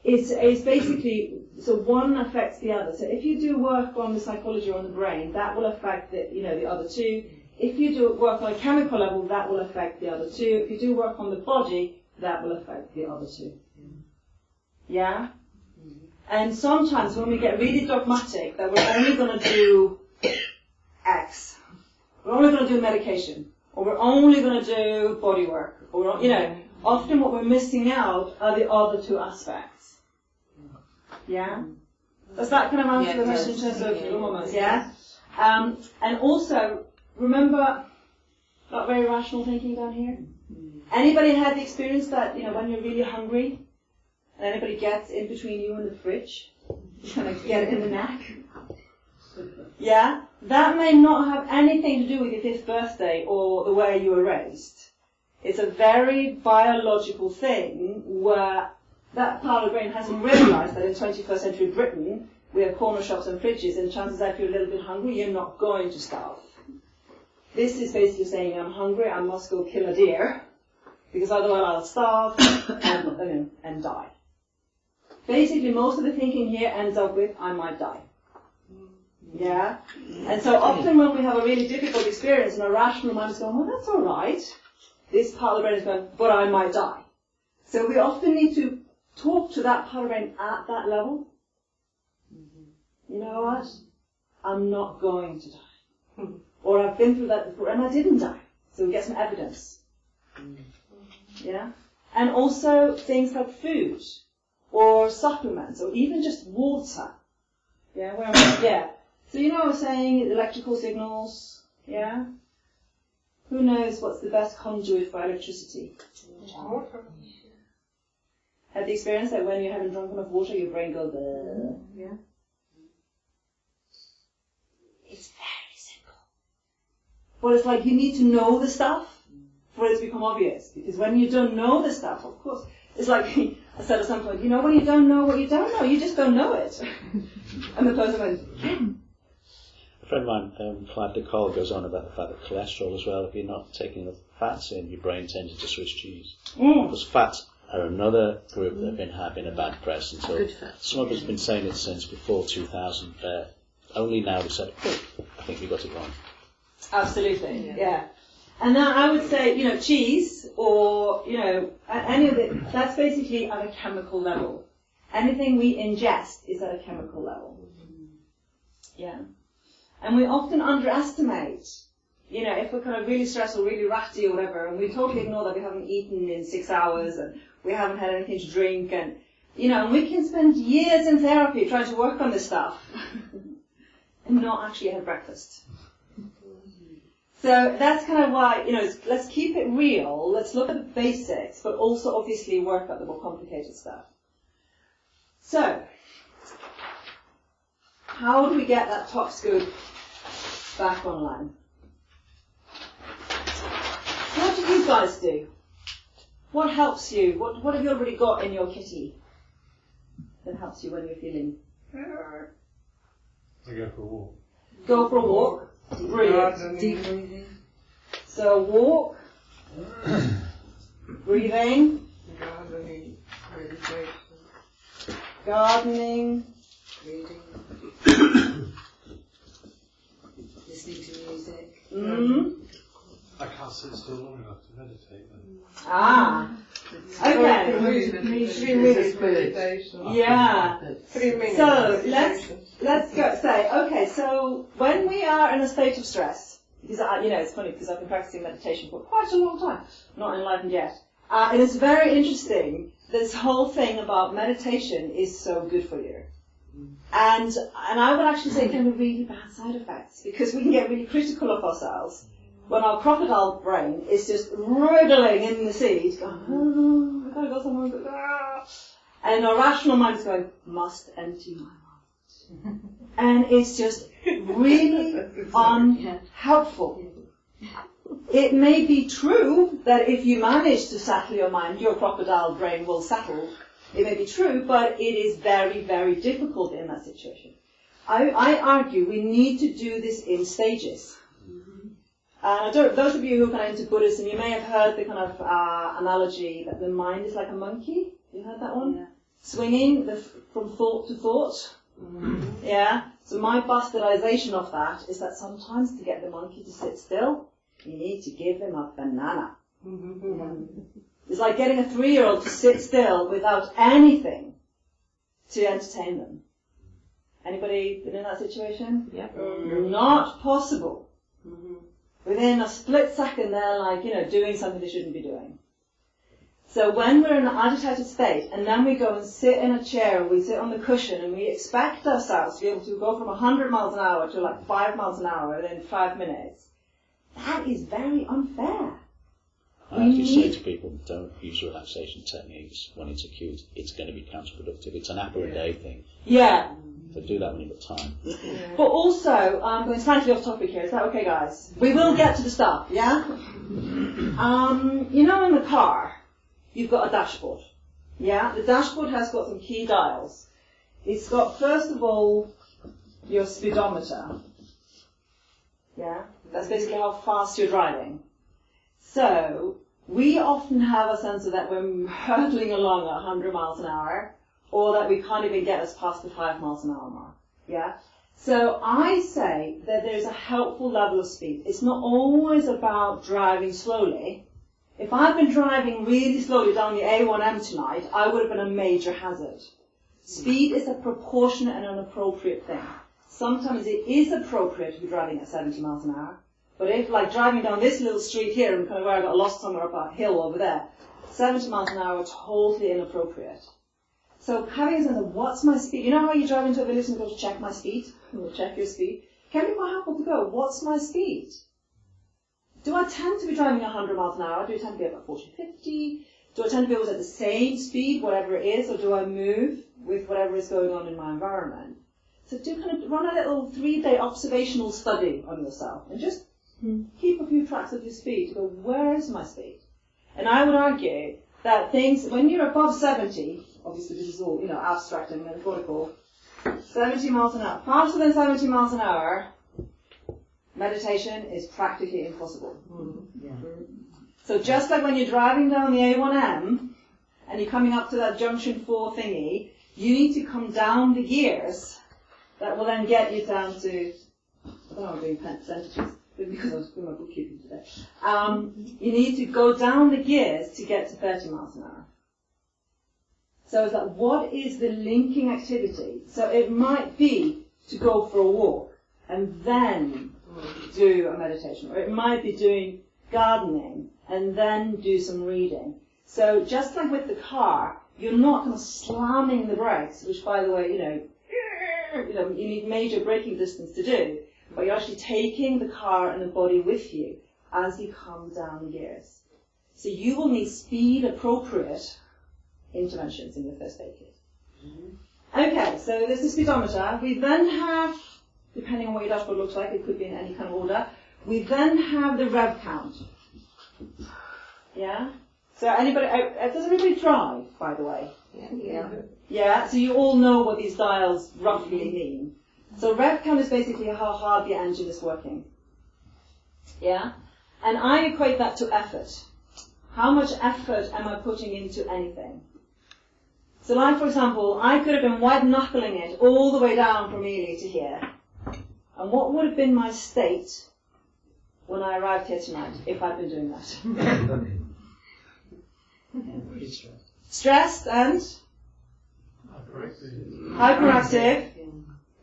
is basically, so one affects the other. So if you do work on the psychology or on the brain, that will affect the other two. If you do work on a chemical level, that will affect the other two. If you do work on the body, that will affect the other two. Yeah? And sometimes when we get really dogmatic that we're only going to do X, we're only going to do medication, or we're only going to do body work, or often what we're missing out are the other two aspects. Yeah? Does that kind of answer the question in terms of hormones? Yeah? And also, remember, not very rational thinking down here? Anybody had the experience that, when you're really hungry, and anybody gets in between you and the fridge, you kind of get it in the neck? Yeah? That may not have anything to do with your 5th birthday or the way you were raised. It's a very biological thing where that part of the brain hasn't realized that in 21st century Britain, we have corner shops and fridges, and chances are if you're a little bit hungry, you're not going to starve. This is basically saying, I'm hungry, I must go kill a deer, because otherwise I'll starve and die. Basically, most of the thinking here ends up with, I might die. Yeah? And so often when we have a really difficult experience and a rational mind is going, well, that's all right. This part of the brain is going, but I might die. So we often need to talk to that part of the brain at that level. You know what? I'm not going to die. Or I've been through that before and I didn't die. So we get some evidence. Yeah? And also things like food or supplements or even just water. Yeah? So I was saying electrical signals, yeah? Who knows what's the best conduit for electricity? Water. Have the experience that when you haven't drunk enough water, your brain goes, yeah? It's very simple. But it's like you need to know the stuff for it to become obvious. Because when you don't know the stuff, of course, it's like I said at some point, when you don't know what you don't know, you just don't know it. And the person went, yeah. A friend of mine, Clive DeCole, goes on about the fact that cholesterol as well, if you're not taking enough fats in, your brain tends to Swiss cheese. Because fats are another group that have been having a bad press until some of us have been saying it since before 2000. Only now we said, I think we got it wrong. Absolutely, yeah. And then I would say, cheese or, any of it, that's basically at a chemical level. Anything we ingest is at a chemical level. Yeah. And we often underestimate, if we're kind of really stressed or really ratty or whatever, and we totally ignore that we haven't eaten in 6 hours and we haven't had anything to drink and, and we can spend years in therapy trying to work on this stuff and not actually have breakfast. So that's kind of why, let's keep it real, let's look at the basics, but also obviously work out the more complicated stuff. So, how do we get that top scoop back online? What do you guys do? What helps you? What have you already got in your kitty that helps you when you're feeling? I go for a walk. Go for a walk. Brilliant. Deep breathing. So walk, breathing, Gardening. Meditation. gardening, Reading. Listening to music. I can't sit still long enough to meditate then. Ah. Okay. 3 minutes meditation. Yeah. 3 minutes. So let's go say, okay, so when we are in a state of stress, because it's funny because I've been practicing meditation for quite a long time, not enlightened yet. And it's very interesting, this whole thing about meditation is so good for you. And I would actually say it can be really bad side effects, because we can get really critical of ourselves when our crocodile brain is just wriggling in the seat, going, oh, I gotta go somewhere, and our rational mind is going, must empty my mind. And it's just really unhelpful. It may be true that if you manage to settle your mind, your crocodile brain will settle. It may be true, but it is very, very difficult in that situation. I argue we need to do this in stages. Those of you who are kind of into Buddhism, you may have heard the kind of analogy that the mind is like a monkey. You heard that one? Yeah. Swinging from thought to thought. Mm-hmm. Yeah. So my bastardization of that is that sometimes to get the monkey to sit still, you need to give him a banana. Mm-hmm. Yeah. It's like getting a 3-year-old to sit still without anything to entertain them. Anybody been in that situation? Yeah. Not possible. Mm-hmm. Within a split second, they're like, doing something they shouldn't be doing. So when we're in an agitated state, and then we go and sit in a chair, and we sit on the cushion, and we expect ourselves to be able to go from 100 miles an hour to like 5 miles an hour within 5 minutes, that is very unfair. I actually say to people, don't use relaxation techniques when it's acute. It's going to be counterproductive. It's an hour-a-day thing. Yeah. So do that when you've got time. Yeah. But also, I'm going slightly off topic here. Is that okay, guys? We will get to the stuff, yeah? In the car, you've got a dashboard. Yeah? The dashboard has got some key dials. It's got, first of all, your speedometer. Yeah? That's basically how fast you're driving. So, we often have a sense of that we're hurtling along at 100 miles an hour, or that we can't even get us past the 5 miles an hour mark. Yeah? So I say that there's a helpful level of speed. It's not always about driving slowly. If I'd been driving really slowly down the A1M tonight, I would have been a major hazard. Speed is a proportionate and an appropriate thing. Sometimes it is appropriate to be driving at 70 miles an hour. But if, like, driving down this little street here and kind of where I got lost somewhere up a hill over there, 70 miles an hour, totally inappropriate. So having a sense of what's my speed. You know how you drive into a village and go to check my speed? Or check your speed? Can be quite helpful to go, what's my speed? Do I tend to be driving 100 miles an hour? Do I tend to be about 40, 50? Do I tend to be always at the same speed, whatever it is? Or do I move with whatever is going on in my environment? So do kind of run a little 3-day observational study on yourself and just keep a few tracks of your speed to go, where is my speed? And I would argue that things, when you're above 70, obviously this is all, abstract and metaphorical, 70 miles an hour, faster than 70 miles an hour, meditation is practically impossible. Yeah. So just like when you're driving down the A1M, and you're coming up to that junction 4 thingy, you need to come down the gears that will then get you down to, I don't know, I'm doing percentages, because I was doing my bookkeeping today. You need to go down the gears to get to 30 miles an hour. So it's like, what is the linking activity? So it might be to go for a walk and then do a meditation, or it might be doing gardening and then do some reading. So just like with the car, you're not kind of slamming the brakes, which, by the way, you need major braking distance to do, but you're actually taking the car and the body with you as you come down the gears. So you will need speed-appropriate interventions in your first aid kit. Okay, so there's the speedometer. We then have, depending on what your dashboard looks like, it could be in any kind of order, we then have the rev count. Yeah? So anybody, does everybody drive, by the way? Yeah. Yeah, so you all know what these dials roughly mean. So rev count is basically how hard the engine is working. Yeah? And I equate that to effort. How much effort am I putting into anything? So like, for example, I could have been white-knuckling it all the way down from Ely to here. And what would have been my state when I arrived here tonight, if I'd been doing that? Stressed and hyperactive,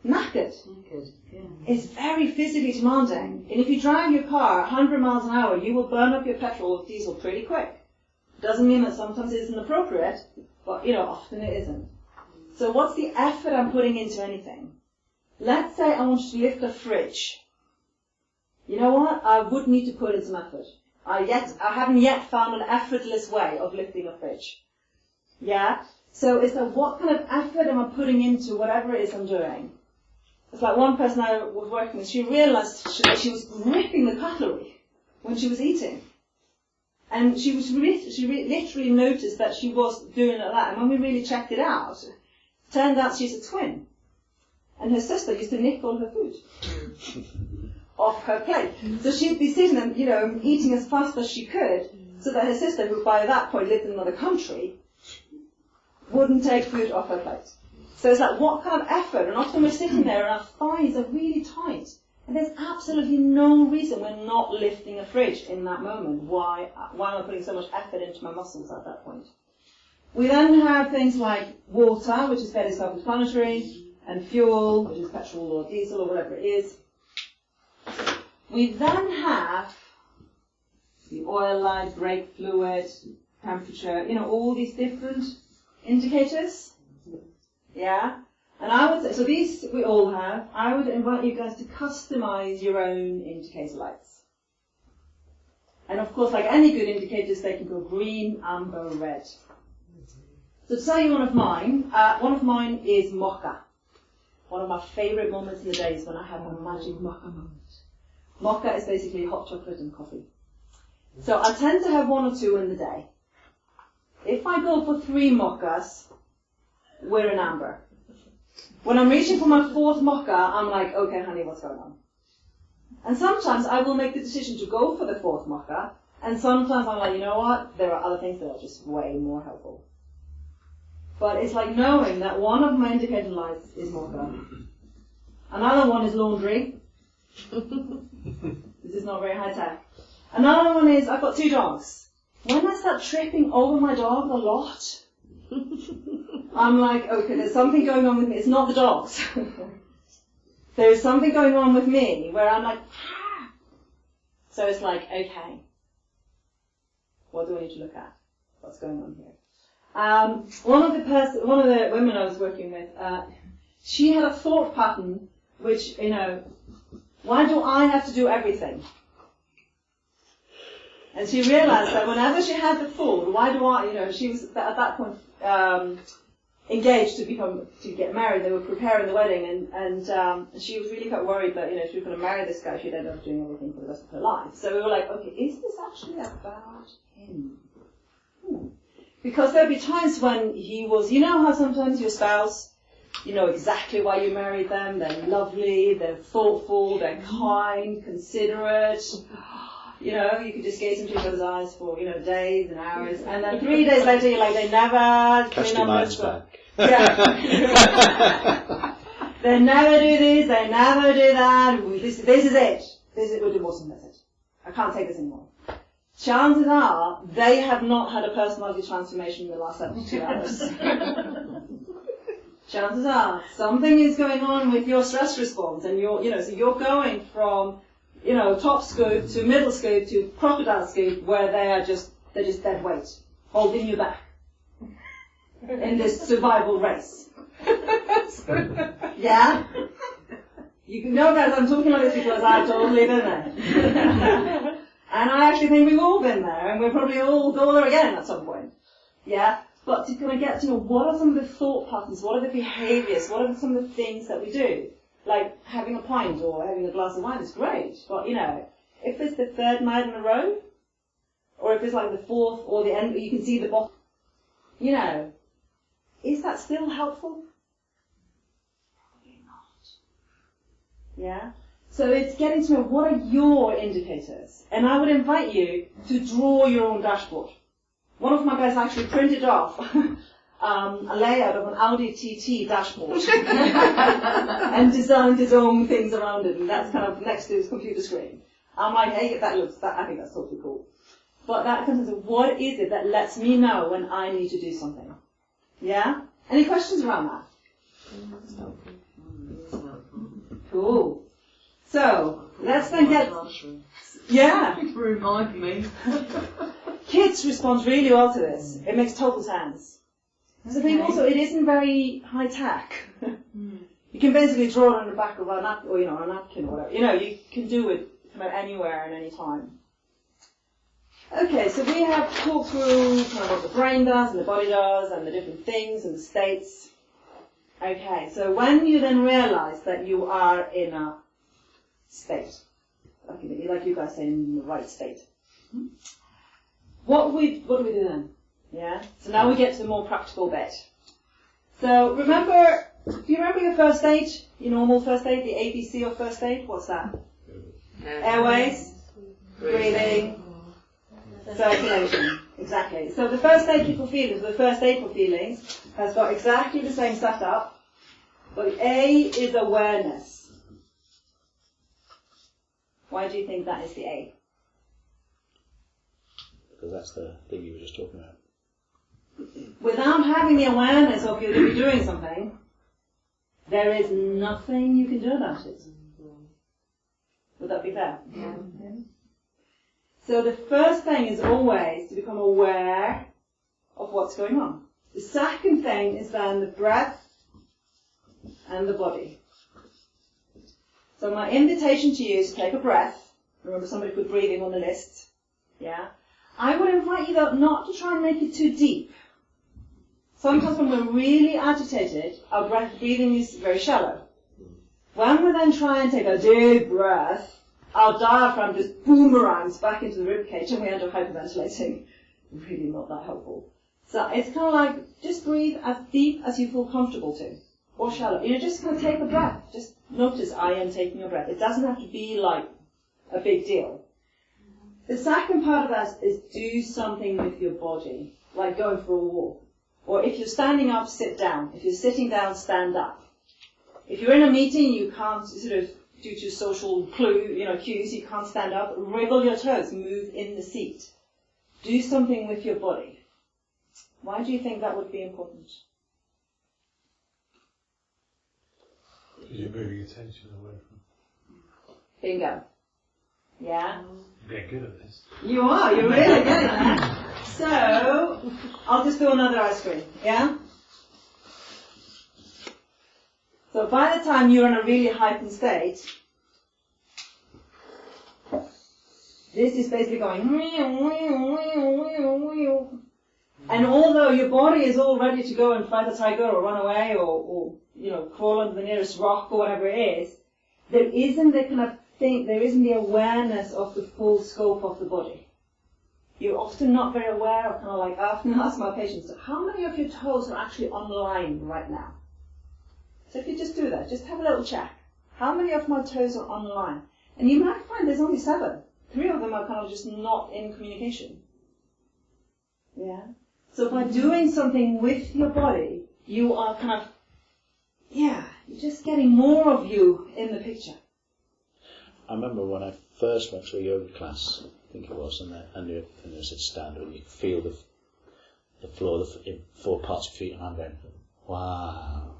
knackered. It's very physically demanding. And if you drive your car 100 miles an hour, you will burn up your petrol or diesel pretty quick. Doesn't mean that sometimes it isn't appropriate, but often it isn't. So what's the effort I'm putting into anything? Let's say I want to lift a fridge. You know what? I would need to put in some effort. I haven't yet found an effortless way of lifting a fridge. Yeah? So it's like, what kind of effort am I putting into whatever it is I'm doing? It's like one person I was working with, she realized she was gripping the cutlery when she was eating. And she literally noticed that she was doing it like that. And when we really checked it out, it turned out she's a twin. And her sister used to nick all her food off her plate. So she'd be sitting and, eating as fast as she could, so that her sister, who by that point lived in another country, wouldn't take food off her plate. So it's like, what kind of effort? And often we're sitting there and our thighs are really tight. And there's absolutely no reason we're not lifting a fridge in that moment. Why am I putting so much effort into my muscles at that point? We then have things like water, which is fairly self-explanatory, and fuel, which is petrol or diesel or whatever it is. We then have the oil light, brake fluid, temperature, all these different indicators. Yeah? And I would say, so these we all have, I would invite you guys to customize your own indicator lights. And of course, like any good indicators, they can go green, amber, red. So to tell you one of mine is mocha. One of my favorite moments in the day is when I have a magic mocha moment. Mocha is basically hot chocolate and coffee. So I tend to have 1 or 2 in the day. If I go for 3 mochas, we're in amber. When I'm reaching for my 4th mocha, I'm like, okay, honey, what's going on? And sometimes I will make the decision to go for the 4th mocha, and sometimes I'm like, you know what? There are other things that are just way more helpful. But it's like knowing that one of my indicator lights is mocha. Another one is laundry. This is not very high tech. Another one is, I've got 2 dogs. When I start tripping over my dog a lot, I'm like, okay, there's something going on with me. It's not the dogs. There's something going on with me where I'm like, ah. So it's like, okay, what do I need to look at? What's going on here? One of the women I was working with, she had a thought pattern which, why do I have to do everything? And she realized that whenever she had the thought, why do I, she was at that point engaged to get married. They were preparing the wedding, and she was really quite worried that, if she was going to marry this guy, she'd end up doing everything for the rest of her life. So we were like, okay, is this actually about him? Because there'd be times when he was, how sometimes your spouse, you know exactly why you married them, they're lovely, they're thoughtful, they're kind, considerate, you could just gaze into each other's eyes for, days and hours, and then 3 days later you're like, they never clean up their back. Yeah. They never do this, they never do that, this is it. We're divorcing, that's it. I can't take this anymore. Chances are, they have not had a personality transformation in the last 72 hours. Chances are, something is going on with your stress response, and so you're going from, top scoop to middle scoop to crocodile scoop, where they're just dead weight, holding you back in this survival race. Yeah? You can know, guys, I'm talking like this because I've totally been there. And I actually think we've all been there, and we'll probably all go there again at some point. Yeah? But to kind of get to know what are some of the thought patterns, what are the behaviours, what are some of the things that we do? Like having a pint or having a glass of wine is great, but if it's the 3rd night in a row, or if it's like the fourth or the end, you can see the bottom. You know, is that still helpful? Probably not. Yeah? So it's getting to know what are your indicators. And I would invite you to draw your own dashboard. One of my guys actually printed off a layout of an Audi TT dashboard and designed his own things around it, and that's kind of next to his computer screen. I'm like, hey, I think that's totally cool. But that comes into what is it that lets me know when I need to do something? Yeah? Any questions around that? Cool. So, let's then get... Yeah. Remind me. Kids respond really well to this. It makes total sense. So think also, it isn't very high tech. You can basically draw it on the back of a napkin, or a napkin or whatever. You can do it kind of anywhere and any time. Okay, so we have talked through kind of what the brain does and the body does and the different things and the states. Okay, so when you then realize that you are in a state, like you guys say, in the right state, what do we do then? Yeah. So now we get to the more practical bit. So do you remember your first aid, your normal first aid, the ABC of first aid? What's that? Airways, breathing, circulation. Exactly. So the first aid for feelings, the first aid for feelings has got exactly the same setup, but A is awareness. Why do you think that is the A? Because that's the thing you were just talking about. Without having the awareness of you to be doing something, there is nothing you can do about it. Would that be fair? Yeah. So the first thing is always to become aware of what's going on. The second thing is then the breath and the body. So my invitation to you is to take a breath. Remember, somebody put breathing on the list. Yeah? I would invite you, though, not to try and make it too deep. Sometimes when we're really agitated, our breathing is very shallow. When we then try and take a deep breath, our diaphragm just boomerangs back into the ribcage and we end up hyperventilating. Really not that helpful. So it's kind of like, just breathe as deep as you feel comfortable to. Or shallow. Just kind of take a breath. Just notice I am taking a breath. It doesn't have to be like a big deal. The second part of that is do something with your body, like going for a walk. Or if you're standing up, sit down. If you're sitting down, stand up. If you're in a meeting, you can't due to social cues, you can't stand up. Wriggle your toes, move in the seat. Do something with your body. Why do you think that would be important? You're moving attention away from. Bingo. Yeah? Get good at this. You are, you're really good at that. So, I'll just do another ice cream, yeah? So by the time you're in a really heightened state, this is basically going, and although your body is all ready to go and fight a tiger or run away or crawl under the nearest rock or whatever it is, there isn't the kind of there isn't the awareness of the full scope of the body. You're often not very aware of kind of like, I often ask my patients, how many of your toes are actually on line right now? So if you just do that, just have a little check. How many of my toes are on line? And you might find there's only 7. 3 of them are kind of just not in communication. Yeah? So by doing something with your body, you are kind of, you're just getting more of you in the picture. I remember when I first went to a yoga class, I think it was, and you said stand up and you could feel the floor, the 4 parts of your feet, and I'm going, wow.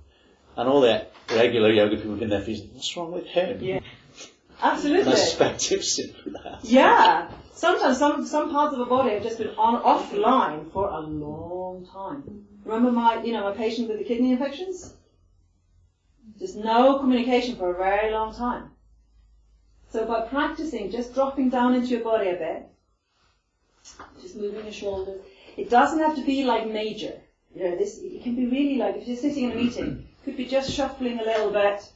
And all the regular yoga people have been there thinking, what's wrong with him? Yeah. Absolutely. And I suspect it's simply that. Yeah. Sometimes some parts of the body have just been offline for a long time. Remember my patient with the kidney infections? Just no communication for a very long time. So by practicing, just dropping down into your body a bit, just moving your shoulders. It doesn't have to be like major. It can be really like, if you're sitting in a meeting, it could be just shuffling a little bit.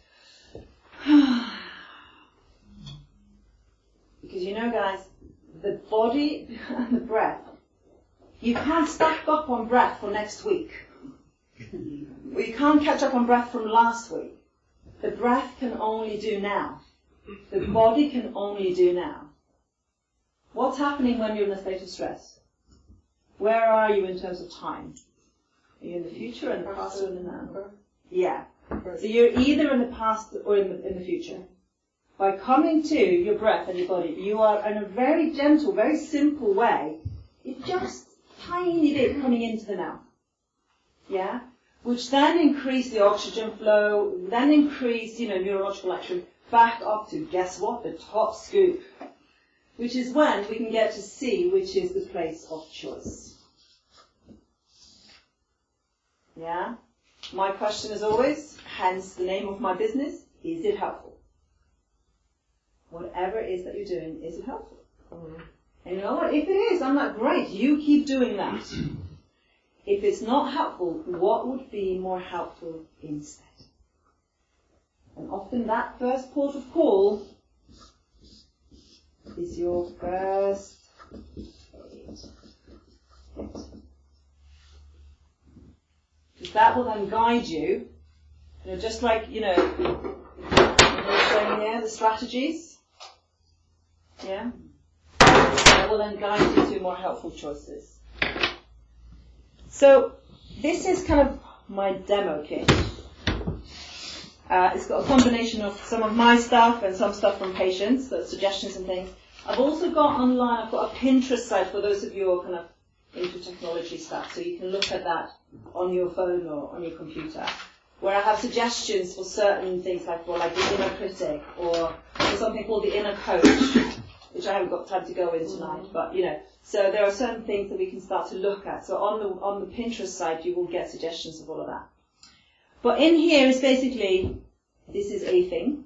Because guys, the body and the breath, you can't stack up on breath for next week. Well, you can't catch up on breath from last week. The breath can only do now. The body can only do now. What's happening when you're in a state of stress? Where are you in terms of time? Are you in the future, in the past, or in the now? Yeah. So you're either in the past or in the future. By coming to your breath and your body, you are in a very gentle, very simple way, it's just tiny bit coming into the now. Yeah? Which then increase the oxygen flow, then increase, neurological action back up to, guess what, the top scoop. Which is when we can get to C, which is the place of choice. Yeah? My question is always, hence the name of my business, is it helpful? Whatever it is that you're doing, is it helpful? And you know what? If it is, I'm like, great, you keep doing that. If it's not helpful, what would be more helpful instead? And often that first port of call is your first aid. Because that will then guide you, just like, showing there, the strategies. Yeah? That will then guide you to more helpful choices. So, this is kind of my demo kit. It's got a combination of some of my stuff and some stuff from patients, so suggestions and things. I've also got online, I've got a Pinterest site for those of you who are kind of into technology stuff, so you can look at that on your phone or on your computer, where I have suggestions for certain things, like the inner critic, or for something called the inner coach, which I haven't got time to go in tonight, but so there are certain things that we can start to look at. So on the Pinterest site, you will get suggestions of all of that. But in here is basically, this is a thing.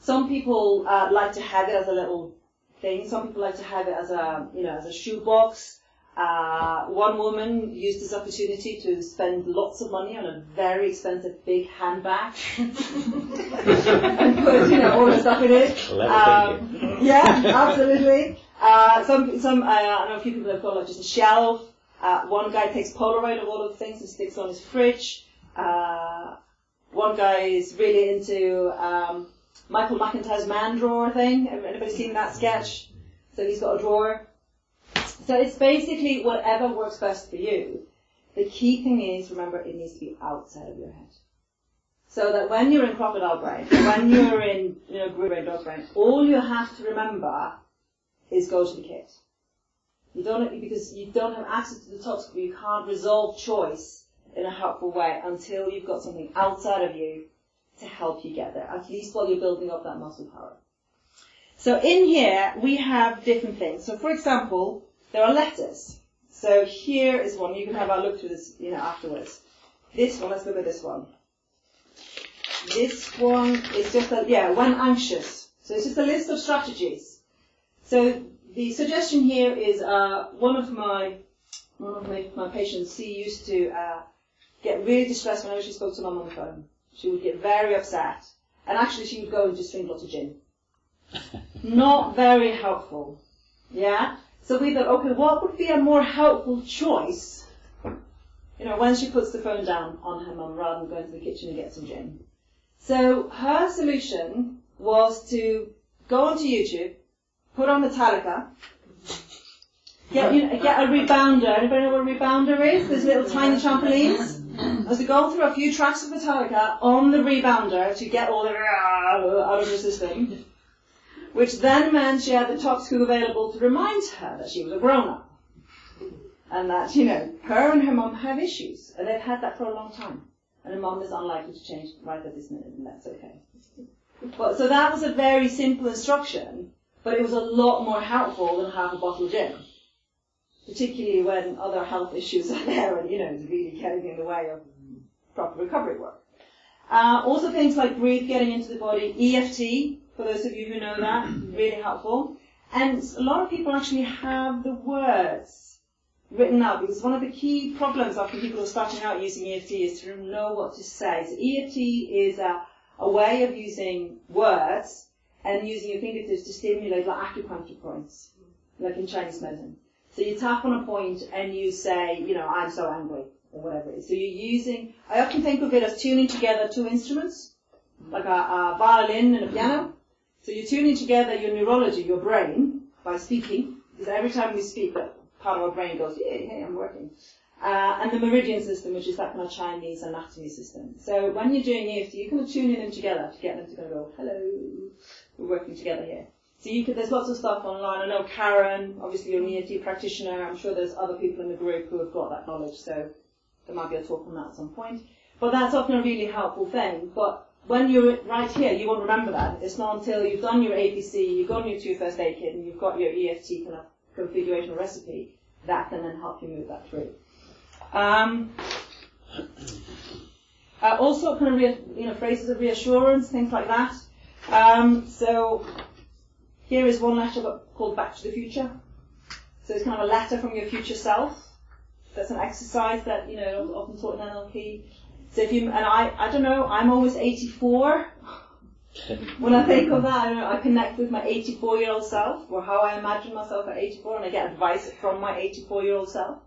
Some people like to have it as a little thing. Some people like to have it as a shoebox. One woman used this opportunity to spend lots of money on a very expensive big handbag and put all the stuff in it. Yeah, absolutely. Some I know a few people have got just a shelf. One guy takes Polaroid of all of the things and sticks on his fridge. One guy is really into Michael McIntyre's man drawer thing. Anybody seen that sketch? So he's got a drawer. So it's basically whatever works best for you. The key thing is, remember, it needs to be outside of your head. So that when you're in crocodile brain, when you're in group brain, dog brain, all you have to remember is go to the kit. Because you don't have access to the top scoop, you can't resolve choice in a helpful way until you've got something outside of you to help you get there, at least while you're building up that muscle power. So in here, we have different things. So for example, there are letters. So here is one. You can have a look through this, afterwards. This one, let's look at this one. This one is just when anxious. So it's just a list of strategies. So the suggestion here is one of my patients, she used to get really distressed whenever she spoke to mum on the phone. She would get very upset. And actually she would go and just drink lots of gin. Not very helpful. Yeah? So we thought, okay, what would be a more helpful choice, when she puts the phone down on her mum rather than going to the kitchen and get some gin? So her solution was to go onto YouTube, put on Metallica, get a rebounder. Anybody know what a rebounder is? Those little tiny trampolines. As we go through a few tracks of Metallica on the rebounder to get all the out of her system, which then meant she had the top scoop available to remind her that she was a grown-up. And that, her and her mum have issues, and they've had that for a long time. And her mum is unlikely to change right at this minute, and that's okay. But, so that was a very simple instruction, but it was a lot more helpful than half a bottle of gin. Particularly when other health issues are there and, it's really getting in the way of proper recovery work. Also things like breathe, getting into the body, EFT, for those of you who know that, really helpful. And a lot of people actually have the words written out, because one of the key problems often people who are starting out using EFT is to know what to say. So EFT is a way of using words and using your fingertips to stimulate like acupuncture points. like in Chinese medicine. So you tap on a point and you say, you know, I'm so angry, or whatever it is. So you're using, I often think of it as tuning together two instruments, like a violin and a piano. So you're tuning together your neurology, your brain, by speaking, because every time we speak, that part of our brain goes, yeah, hey, I'm working. And the meridian system, which is that kind of Chinese anatomy system. So when you're doing EFT, you're kind of tuning them together to get them to go, hello, we're working together here. So there's lots of stuff online. I know Karen, obviously you're an EFT practitioner. I'm sure there's other people in the group who have got that knowledge, so there might be a talk on that at some point. But that's often a really helpful thing. But when you're right here, you won't remember that. It's not until you've done your APC, you've gone your 2 first aid kit, and you've got your EFT kind of configuration recipe, that can then help you move that through. Also kind of phrases of reassurance, things like that. So here is one letter called Back to the Future. So it's kind of a letter from your future self. That's an exercise that, you know, often taught in NLP. So if you, and I don't know, I'm always 84. When I think of that, I connect with my 84-year-old self, or how I imagine myself at 84, and I get advice from my 84-year-old self.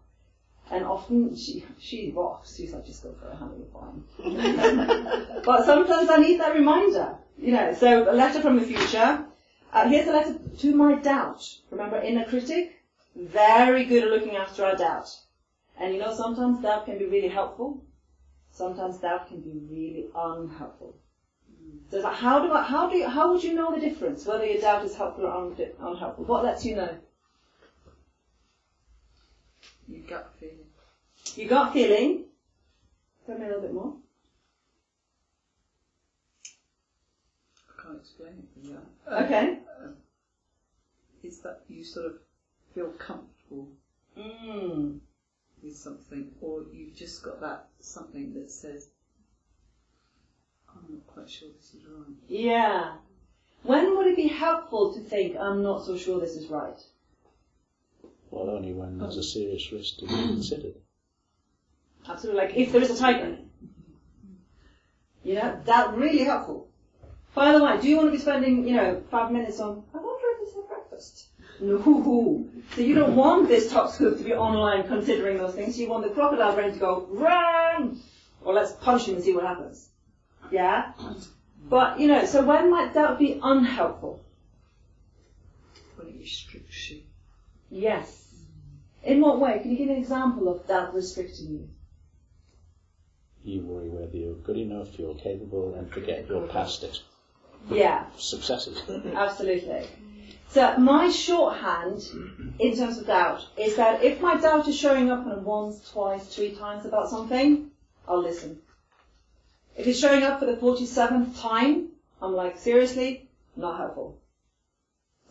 And often she walks. She's like, just go for it, honey, you're fine. But sometimes I need that reminder, you know. So a letter from the future. Here's a letter to my doubt. Remember, inner critic, very good at looking after our doubt. And you know, sometimes doubt can be really helpful. Sometimes doubt can be really unhelpful. So it's like, how would you know the difference whether your doubt is helpful or unhelpful? What lets you know? Your gut feeling. Your gut feeling. Tell me a little bit more. I can't explain it from that. Okay. It's that you sort of feel comfortable with something, or you've just got that something that says, I'm not quite sure this is right. Yeah. When would it be helpful to think, I'm not so sure this is right? Well, only when there's a serious risk to be considered. Absolutely. Like if there is a tiger. You know, that's really helpful. By the way, do you want to be spending, 5 minutes on, I wonder if it's for breakfast? No. So you don't want this top scoop to be online considering those things. You want the crocodile brain to go, run! Or let's punch him and see what happens. Yeah? But, so when might doubt be unhelpful? When it restricts you. Yes. In what way? Can you give an example of doubt restricting you? You worry whether you're good enough, you're capable, and forget you're past it. Yeah. Successes. Absolutely. So my shorthand in terms of doubt is that if my doubt is showing up once, twice, 3 times about something, I'll listen. If it's showing up for the 47th time, I'm like, seriously, not helpful.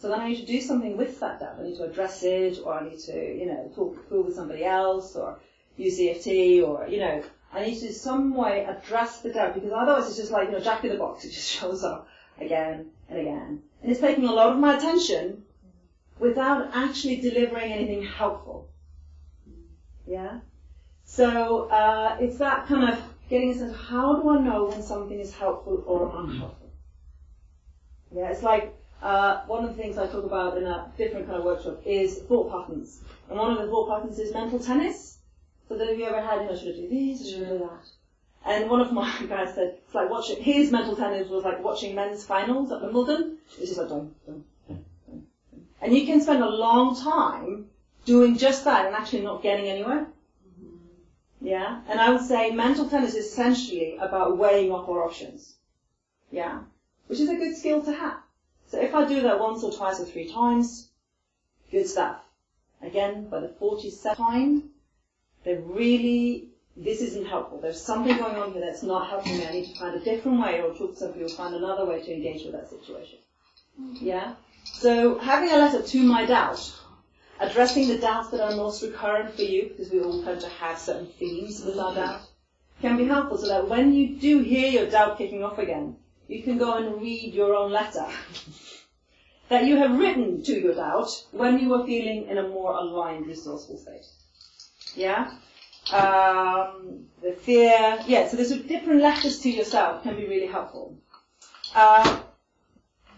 So then I need to do something with that doubt. I need to address it, or I need to, talk through with somebody else, or use EFT, or, I need to in some way address the doubt, because otherwise it's just like, Jack in the Box. It just shows up again and again. And it's taking a lot of my attention without actually delivering anything helpful. Yeah? So it's that kind of getting a sense of how do I know when something is helpful or unhelpful? Yeah, it's like one of the things I talk about in a different kind of workshop is thought patterns. And one of the thought patterns is mental tennis. So that have you ever had, should I do this or should I do that? And one of my guys said, it's like watching, his mental tennis was like watching men's finals at Wimbledon. It's just like, dun. And you can spend a long time doing just that and actually not getting anywhere. Yeah? And I would say mental tennis is essentially about weighing up our options. Yeah? Which is a good skill to have. So if I do that once or twice or 3 times, good stuff. Again, by the 47th time, this isn't helpful. There's something going on here that's not helping me. I need to find a different way, or talk to somebody, or find another way to engage with that situation. Yeah? So having a letter to my doubt, addressing the doubts that are most recurrent for you, because we all tend to have certain themes with our doubt, can be helpful so that when you do hear your doubt kicking off again, you can go and read your own letter that you have written to your doubt when you were feeling in a more aligned, resourceful state. Yeah? The fear, so there's different letters to yourself can be really helpful. I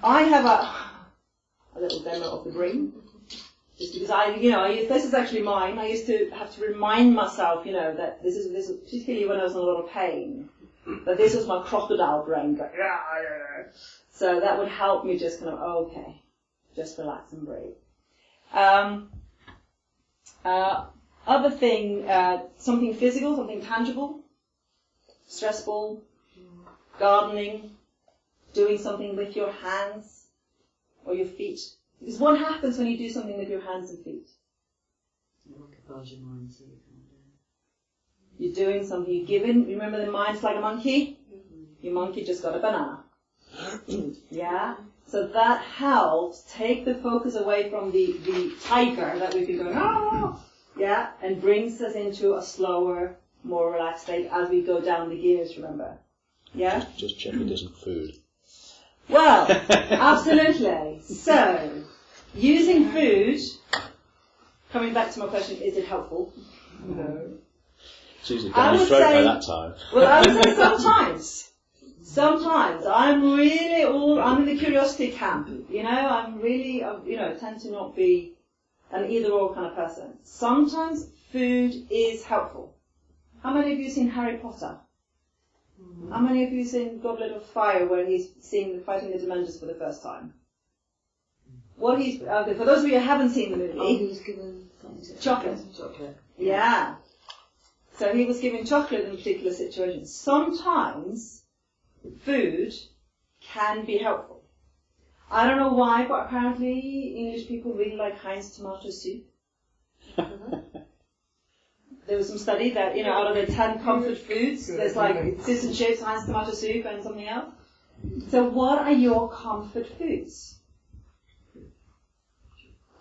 have a little demo of the brain. Just because this is actually mine. I used to have to remind myself, that this is particularly when I was in a lot of pain, that this was my crocodile brain going, so that would help me just kind of, okay, just relax and breathe. Other thing, something physical, something tangible, stressful, gardening, doing something with your hands or your feet. Because what happens when you do something with your hands and feet? You're doing something, remember the mind's like a monkey? Your monkey just got a banana. Yeah? So that helps take the focus away from the tiger that we've been going, yeah, and brings us into a slower, more relaxed state as we go down the gears, remember? Yeah? Just check it isn't food. Well, absolutely. So, using food, coming back to my question, is it helpful? No. It's easily down your throat by that time. Well, I would say sometimes. Sometimes. I'm in the curiosity camp. I'm really, tend to not be an either-or kind of person. Sometimes food is helpful. How many of you have seen Harry Potter? How many of you have seen Goblet of Fire, where he's fighting the Dementors for the first time? For those of you who haven't seen the movie, he was given chocolate. Chocolate. Yeah. So he was given chocolate in a particular situation. Sometimes food can be helpful. I don't know why, but apparently English people really like Heinz tomato soup. There was some study that, out of the 10 comfort foods, there's like fish and chips, Heinz tomato soup, and something else. So what are your comfort foods?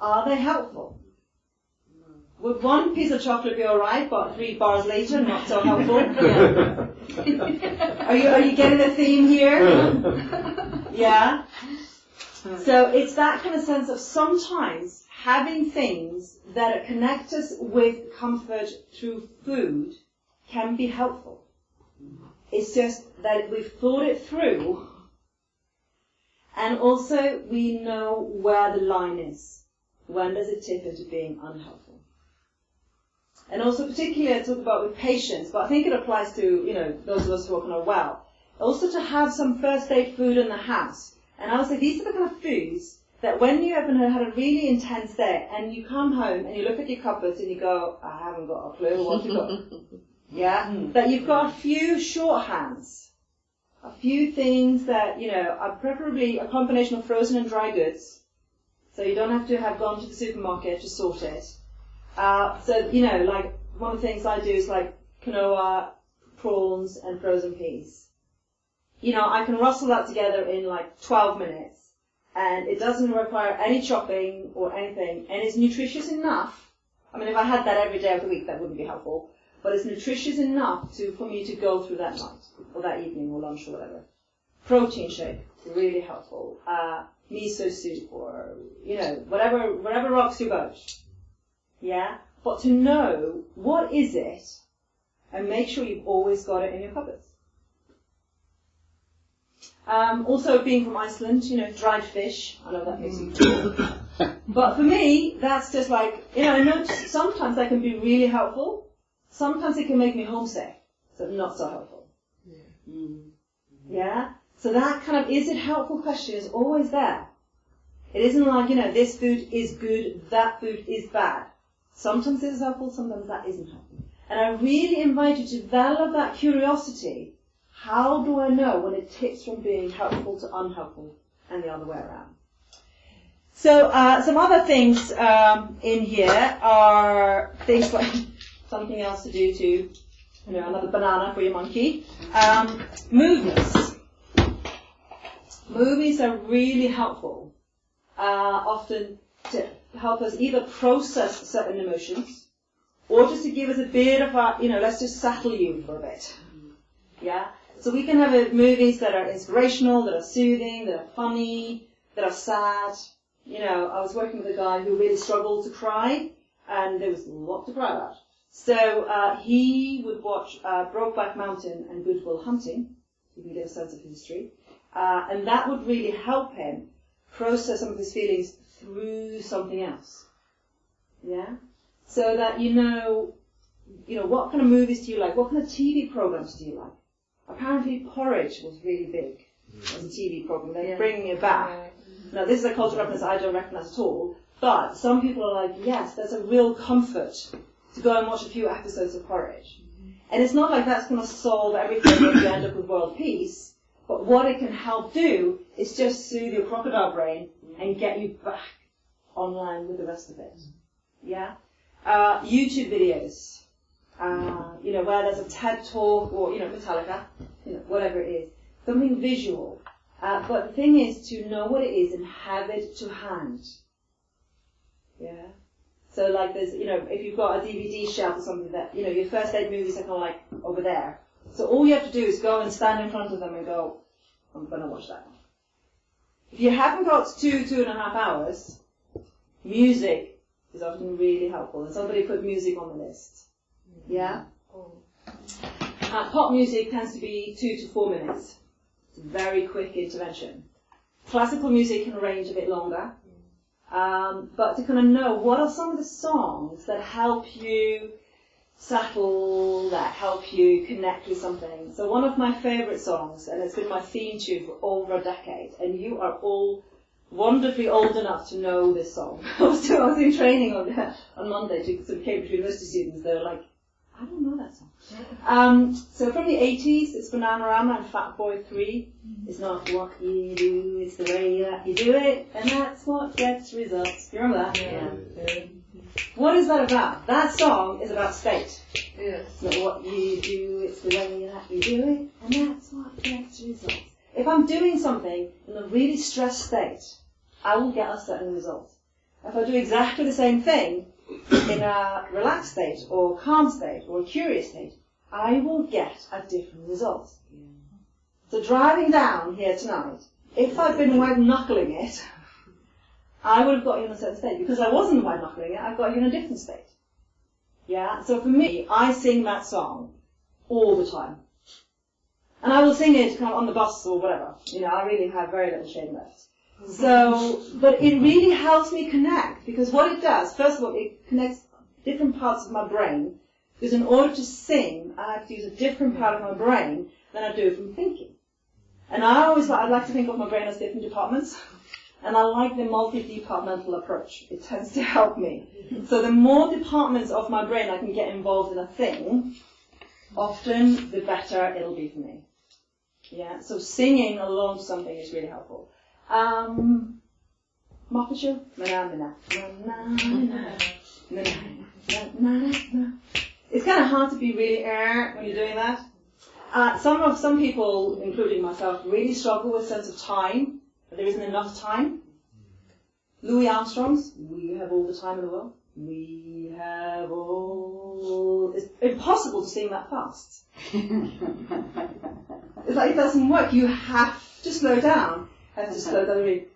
Are they helpful? Would one piece of chocolate be alright, but 3 bars later, not so helpful? Yeah. Are you getting the theme here? Yeah? So it's that kind of sense of sometimes having things that connect us with comfort through food can be helpful. It's just that we've thought it through, and also we know where the line is. When does it tip into being unhelpful? And also particularly I talk about with patients, but I think it applies to, those of us who are kind of well. Also to have some first aid food in the house. And I would say these are the kind of foods that when you have had a really intense day and you come home and you look at your cupboards and you go, I haven't got a clue what to cook. Yeah? That you've got a few shorthands. A few things that, are preferably a combination of frozen and dry goods. So you don't have to have gone to the supermarket to sort it. So, like one of the things I do is like quinoa, prawns and frozen peas. I can rustle that together in like 12 minutes. And it doesn't require any chopping or anything. And it's nutritious enough. I mean, if I had that every day of the week, that wouldn't be helpful. But it's nutritious enough for me to go through that night, or that evening, or lunch, or whatever. Protein shake, really helpful. Miso soup, or, whatever rocks your boat. Yeah? But to know what is it, and make sure you've always got it in your cupboards. Also, being from Iceland, dried fish. I know that makes you feel. But for me, that's just like, I know sometimes that can be really helpful. Sometimes it can make me homesick. So not so helpful. Yeah? So that kind of, is it helpful question is always there. It isn't like, this food is good, that food is bad. Sometimes it is helpful, sometimes that isn't helpful. And I really invite you to develop that curiosity. How do I know when it tips from being helpful to unhelpful and the other way around? So some other things in here are things like something else to do to, another banana for your monkey. Movements. Movies are really helpful, often to help us either process certain emotions or just to give us a bit of a, let's just settle you for a bit. Yeah? So we can have movies that are inspirational, that are soothing, that are funny, that are sad. I was working with a guy who really struggled to cry, and there was a lot to cry about. So he would watch Brokeback Mountain and Good Will Hunting. You can get a sense of history. And that would really help him process some of his feelings through something else. Yeah? So that you know, what kind of movies do you like? What kind of TV programs do you like? Apparently Porridge was really big as a TV program. They're bringing it back. Now this is a cultural reference I don't recognise at all, but some people are like, yes, that's a real comfort to go and watch a few episodes of Porridge. And it's not like that's going to solve everything and you end up with world peace, but what it can help do is just soothe your crocodile brain and get you back online with the rest of it. Yeah? YouTube videos, where there's a TED talk or, Metallica, whatever it is. Something visual. But the thing is to know what it is and have it to hand. Yeah? So like there's, if you've got a DVD shelf or something that, your first aid movies are kind of like over there. So all you have to do is go and stand in front of them and go, I'm going to watch that one. If you haven't got 2.5 hours, music is often really helpful. And somebody put music on the list. Yeah? Pop music tends to be 2 to 4 minutes. It's a very quick intervention. Classical music can range a bit longer. But to kind of know what are some of the songs that help you settle, that help you connect with something. So one of my favourite songs, and it's been my theme tune for over a decade, and you are all wonderfully old enough to know this song. I was doing training on Monday to some Cambridge University students. They were like, I don't know that song. So from the 80s, it's Bananarama and Fat Boy 3. It's not what you do, it's the way that you do it, and that's what gets results. You remember that? Yeah. What is that about? That song is about state. Yes. It's not what you do, it's the way that you do it, and that's what gets results. If I'm doing something in a really stressed state, I will get a certain result. If I do exactly the same thing in a relaxed state or calm state or a curious state, I will get a different result. So driving down here tonight, if I'd been white-knuckling it, I would have got you in a certain state. Because I wasn't white-knuckling it, I've got you in a different state. Yeah? So for me, I sing that song all the time. And I will sing it kind of on the bus or whatever. I really have very little shame left. So, but it really helps me connect, because what it does, first of all, it connects different parts of my brain, because in order to sing, I have to use a different part of my brain than I do from thinking. And I'd like to think of my brain as different departments, and I like the multi-departmental approach. It tends to help me. So the more departments of my brain I can get involved in a thing, often the better it'll be for me. Yeah, so singing along to something is really helpful. Muppet Show? It's kind of hard to be really when you're doing that. Some people, including myself, really struggle with sense of time. There isn't enough time. Louis Armstrong's "We Have All the Time in the World." We have all. It's impossible to sing that fast. It's like it doesn't work. You have to slow down. Have to slow down and read.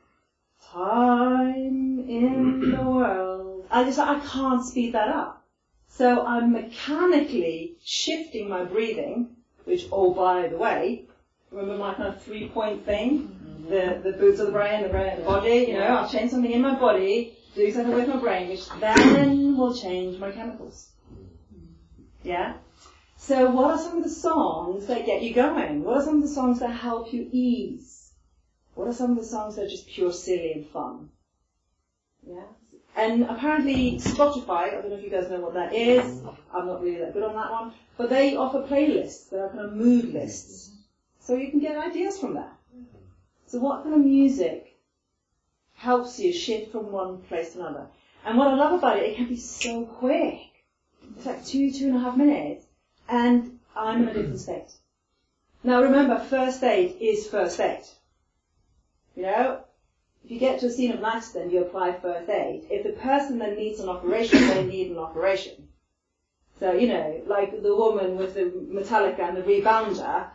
Time in the world. I can't speed that up. So I'm mechanically shifting my breathing, which, oh, by the way, remember my kind of 3-point thing? The boots of the brain, the brain and the body, I'll change something in my body, do something with my brain, which then will change my chemicals. Yeah? So what are some of the songs that get you going? What are some of the songs that help you ease? What are some of the songs that are just pure silly and fun? Yeah? And apparently Spotify, I don't know if you guys know what that is, I'm not really that good on that one, but they offer playlists, they're kind of mood lists. So you can get ideas from that. So what kind of music helps you shift from one place to another? And what I love about it can be so quick. It's like 2.5 minutes, and I'm in a different state. Now remember, first aid is first aid. If you get to a scene of an accident, you apply first aid. If the person then needs an operation, they need an operation. So, like the woman with the Metallica and the rebounder,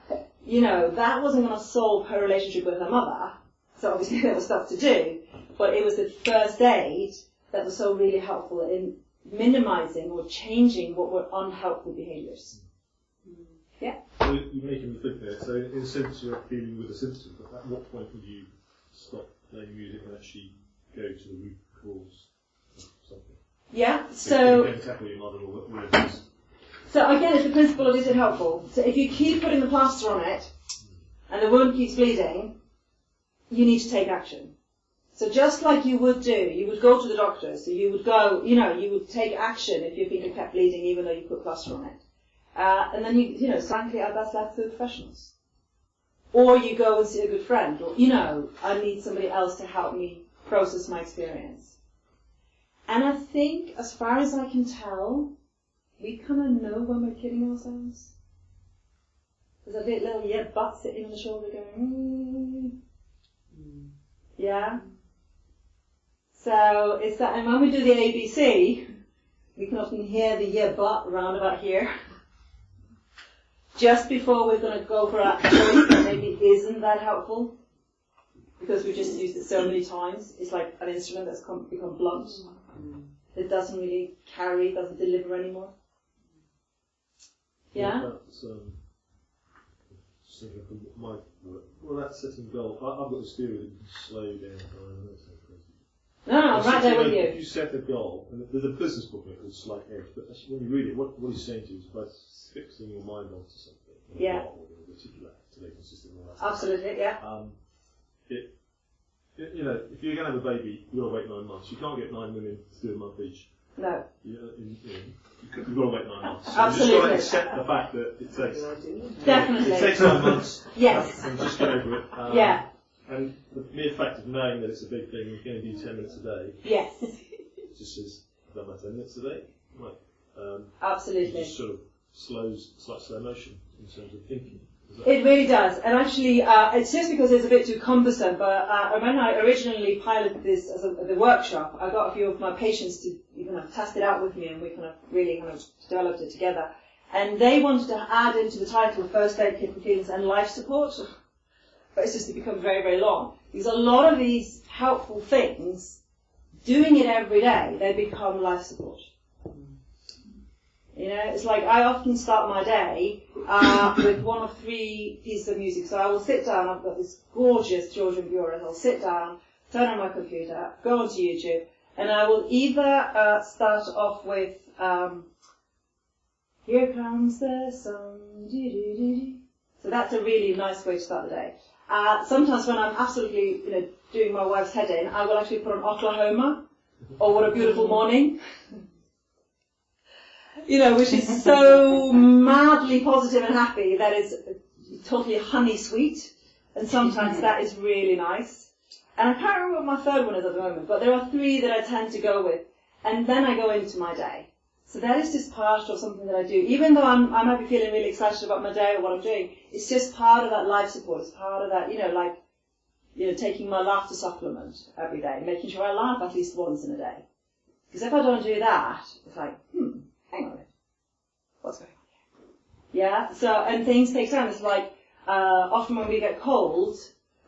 that wasn't going to solve her relationship with her mother. So obviously there was stuff to do. But it was the first aid that was so really helpful in minimizing or changing what were unhelpful behaviors. Yeah? So you're making me think there. So in a sense you're dealing with a symptom, but at what point would you stop playing music and actually go to the root cause of something? Yeah, You so can tackle your mother or whatever it is. again, it's the principle of is it helpful? So if you keep putting the plaster on it, and the wound keeps bleeding, you need to take action. So just like you would do, you would go to the doctor, so you would go, you would take action if your finger kept bleeding even though you put plaster on it. And then frankly, that's left to the professionals. Or you go and see a good friend, or, I need somebody else to help me process my experience. And I think, as far as I can tell, we kind of know when we're kidding ourselves. There's a little butt sitting on the shoulder going, yeah. So it's that, and when we do the ABC, we can often hear the but round about here. Just before we're going to go for a choice that maybe isn't that helpful, because we've just used it so many times. It's like an instrument that's become blunt. It doesn't really carry, doesn't deliver anymore. Yeah? Just thinking from my work. Well, that's setting goal. I've got this theory that you can slow down time. No, I'm right there with you. If you set a goal, and there's a business book in it called Slight Edge, but actually when you read it, what he's saying to you is by fixing your mind onto something. Yeah. Or the particular activation system and all that. Absolutely, yeah. If you're going to have a baby, you've got to wait 9 months. You can't get 9 women to do a month each. No. You've got to wait 9 months. So Absolutely. you've just got to accept the fact that it takes. Definitely. It takes 9 months. Yes. And just get over it. Yeah. And the mere fact of knowing that it's a big thing, you're going to do 10 minutes a day. Yes. It just says, I've done my 10 minutes a day. Right. Absolutely. It just sort of it's like slow motion in terms of thinking. It really does. And actually, it's just because it's a bit too cumbersome, but when I originally piloted this as the workshop, I got a few of my patients to test it out with me, and we really developed it together. And they wanted to add into the title First Aid Kit for Feelings and Life Support. But it's just become very, very long. Because a lot of these helpful things, doing it every day, they become life support. It's like I often start my day with one of 3 pieces of music. So I will sit down, I've got this gorgeous Georgian bureau, I'll sit down, turn on my computer, go onto YouTube, and I will either start off with Here Comes the Sun, doo-doo-doo-doo. So that's a really nice way to start the day. Sometimes when I'm absolutely, doing my wife's head in, I will actually put on Oklahoma, or What a Beautiful Morning, which is so madly positive and happy that it's totally honey sweet, and sometimes that is really nice. And I can't remember what my third one is at the moment, but there are 3 that I tend to go with, and then I go into my day. So that is just part of something that I do. Even though I might be feeling really excited about my day or what I'm doing, it's just part of that life support. It's part of that, taking my laughter supplement every day, making sure I laugh at least once in a day. Because if I don't do that, it's like, hang on a minute. What's going on here? Yeah, so, and things take time. It's like, often when we get cold,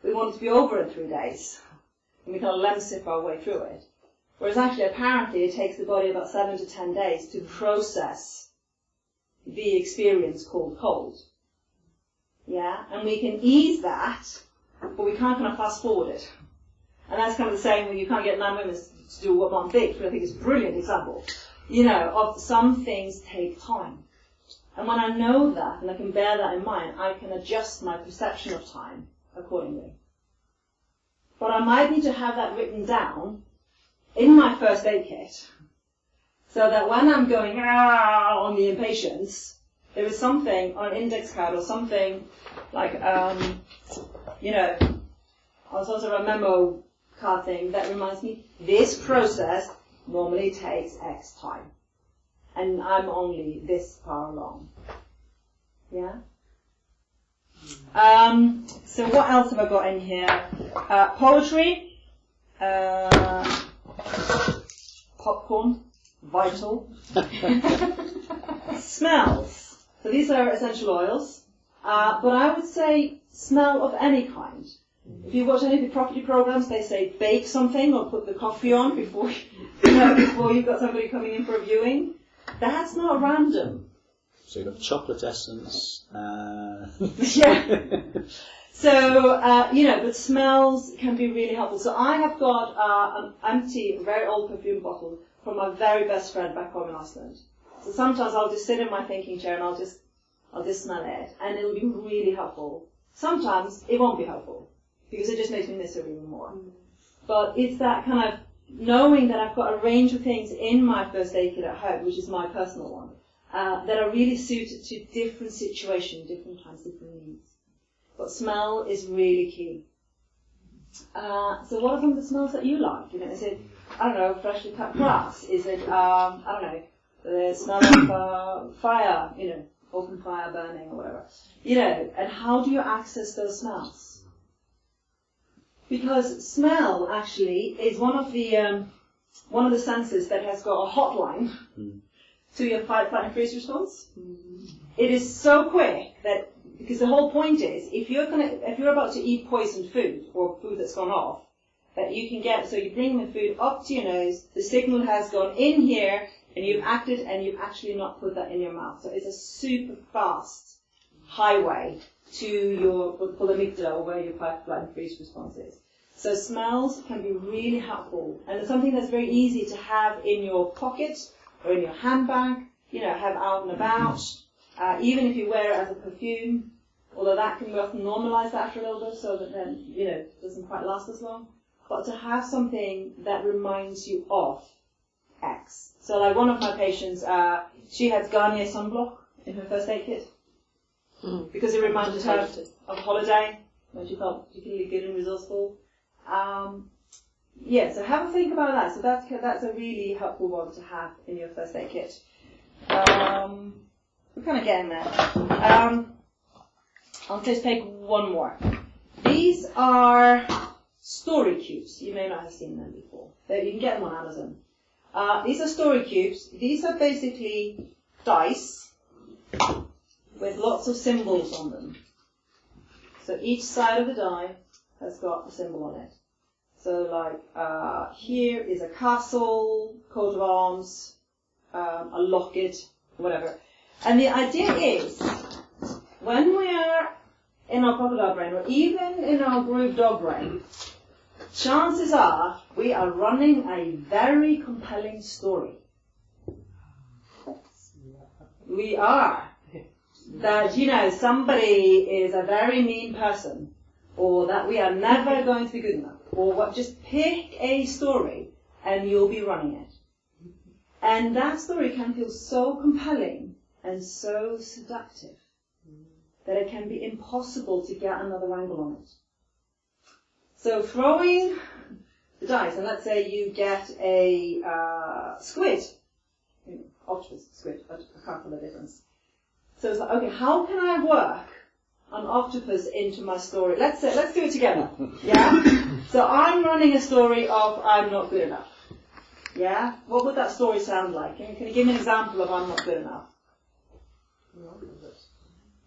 we want it to be over in 3 days. And we kind of lemsip our way through it. Whereas actually, apparently, it takes the body about 7 to 10 days to process the experience called cold. Yeah? And we can ease that, but we can't kind of fast forward it. And that's kind of the same when you can't get 9 women to do what one thing, which I think is a brilliant example. Of some things take time. And when I know that, and I can bear that in mind, I can adjust my perception of time accordingly. But I might need to have that written down in my first aid kit, so that when I'm going on the impatience, there is something on an index card or something like, on sort of a memo card thing that reminds me, this process normally takes X time, and I'm only this far along. Yeah? So what else have I got in here? Poetry. Popcorn, vital. Smells. So these are essential oils, but I would say smell of any kind. If you watch any of the property programs, they say bake something or put the coffee on before you've got somebody coming in for a viewing. That's not random. So you've got chocolate essence. Yeah. So, but smells can be really helpful. So I have got an empty, very old perfume bottle from my very best friend back home in Iceland. So sometimes I'll just sit in my thinking chair and I'll just smell it, and it'll be really helpful. Sometimes it won't be helpful, because it just makes me miss it even more. But it's that kind of knowing that I've got a range of things in my first aid kit at home, which is my personal one, that are really suited to different situations, different times, different needs. But smell is really key. So what are some of the smells that you like? You know, is it, I don't know, freshly cut grass? Is it, I don't know, the smell of fire, you know, open fire burning or whatever. You know, and how do you access those smells? Because smell actually is one of the senses that has got a hotline to your fight, flight, and freeze response. It is so quick that, because the whole point is, if you're about to eat poisoned food or food that's gone off, that you can get, so you bring the food up to your nose, the signal has gone in here, and you've acted, and you've actually not put that in your mouth. So it's a super fast highway to your amygdala, where your fight, flight, and freeze response is. So smells can be really helpful, and it's something that's very easy to have in your pocket or in your handbag, you know, have out and about, even if you wear it as a perfume, although that can often normalize that for a little bit, so that then, you know, it doesn't quite last as long. But to have something that reminds you of X. So like one of my patients, she had Garnier sunblock in her first aid kit, because it reminded her of holiday when she felt particularly good and resourceful. So have a think about that. So that's a really helpful one to have in your first aid kit. We're kind of getting there. I'll just take one more. These are story cubes. You may not have seen them before. You can get them on Amazon. These are story cubes. These are basically dice with lots of symbols on them. So each side of the die has got a symbol on it. So like here is a castle, coat of arms, a locket, whatever. And the idea is, when we are in our crocodile brain, or even in our group dog brain, chances are we are running a very compelling story. We are. That, you know, somebody is a very mean person, or that we are never going to be good enough, or what, just pick a story and you'll be running it. And that story can feel so compelling and so seductive that it can be impossible to get another angle on it. So throwing the dice, and let's say you get a squid, octopus, squid, I can't tell the difference. So it's like, okay, how can I work an octopus into my story? Let's do it together. Yeah? So I'm running a story of I'm not good enough. Yeah? What would that story sound like? Can you give me an example of I'm not good enough?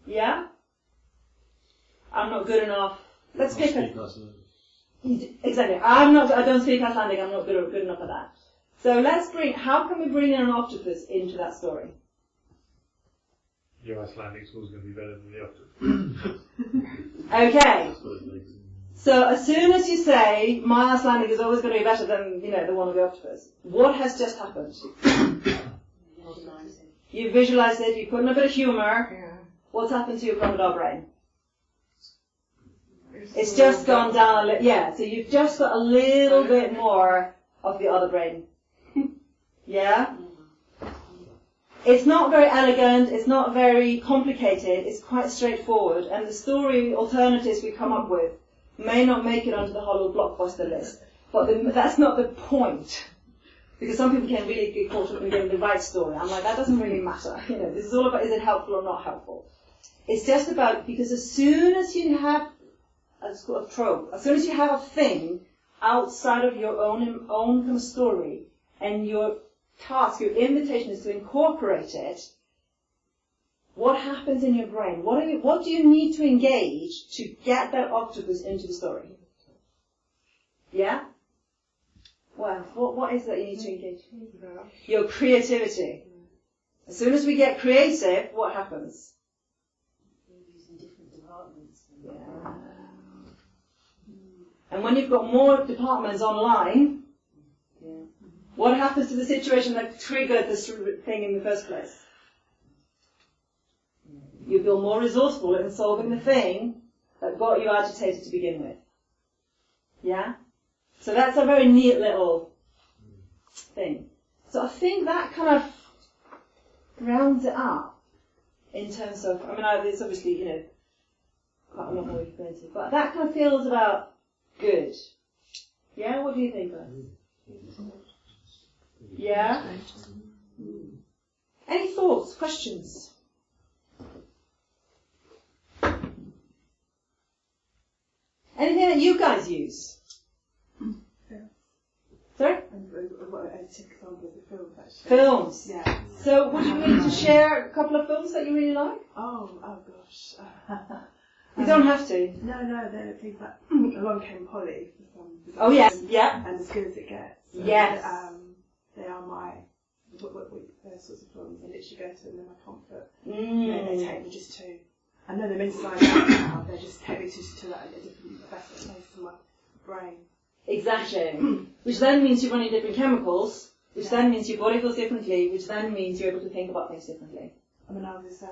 Yeah? I'm not good enough. Let's pick a... Exactly. I don't speak Icelandic, I'm not good enough at that. So how can we bring in an octopus into that story? Your Icelandic's always going to be better than the octopus. Okay. So as soon as you say, my Icelandic is always going to be better than, you know, the one of the octopus, what has just happened? You visualized it, you put in a bit of humour. Yeah. What's happened to your crocodile brain? It's just gone down a little, yeah, so you've just got a little bit more of the other brain. Yeah? It's not very elegant, it's not very complicated, it's quite straightforward, and the story alternatives we come up with may not make it onto the Hollywood blockbuster list, but that's not the point. Because some people can really get caught up in getting the right story. I'm like, that doesn't really matter. You know, this is all about, is it helpful or not helpful? It's just about, because as soon as you have a trope, as soon as you have a thing outside of your own kind of story, and your task, your invitation is to incorporate it, what happens in your brain? What do you need to engage to get that octopus into the story? Yeah? Well, what is that you need to engage? Your creativity. As soon as we get creative, what happens? Using different departments. Yeah. And when you've got more departments online, What happens to the situation that triggered this thing in the first place? You feel more resourceful in solving the thing that got you agitated to begin with. Yeah? So that's a very neat little thing. So I think that kind of rounds it up in terms of, I mean, it's obviously, quite a lot more we can go into, but that kind of feels about good. Yeah? What do you think, guys? Yeah? Any thoughts, questions? Anything that you guys use? Sorry? I take examples of films, actually. Films? Yeah. So would you like to share a couple of films that you really like? Oh gosh. You don't have to. No, they're things like Along Came Polly. Oh yes, yeah. And As Good as It Gets. Yes. They are my those sorts of films. I literally go to them in my comfort. They take me just to. I know them inside out now. They just take me to a different, better place in my brain. Exactly. Which then means you're running different chemicals, which then means your body feels differently, which then means you're able to think about things differently. I mean, I was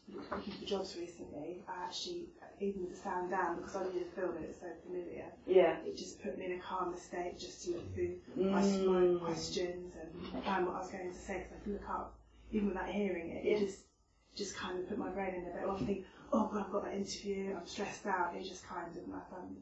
looking for jobs recently. I actually, even with the sound down, because I knew the film and it's so familiar, it just put me in a calmer state just to look through my questions and find what I was going to say, because I could look up, even without hearing it, it just kind of put my brain in a bit. I think, oh God, I've got that interview, I'm stressed out. It just kind of, and I found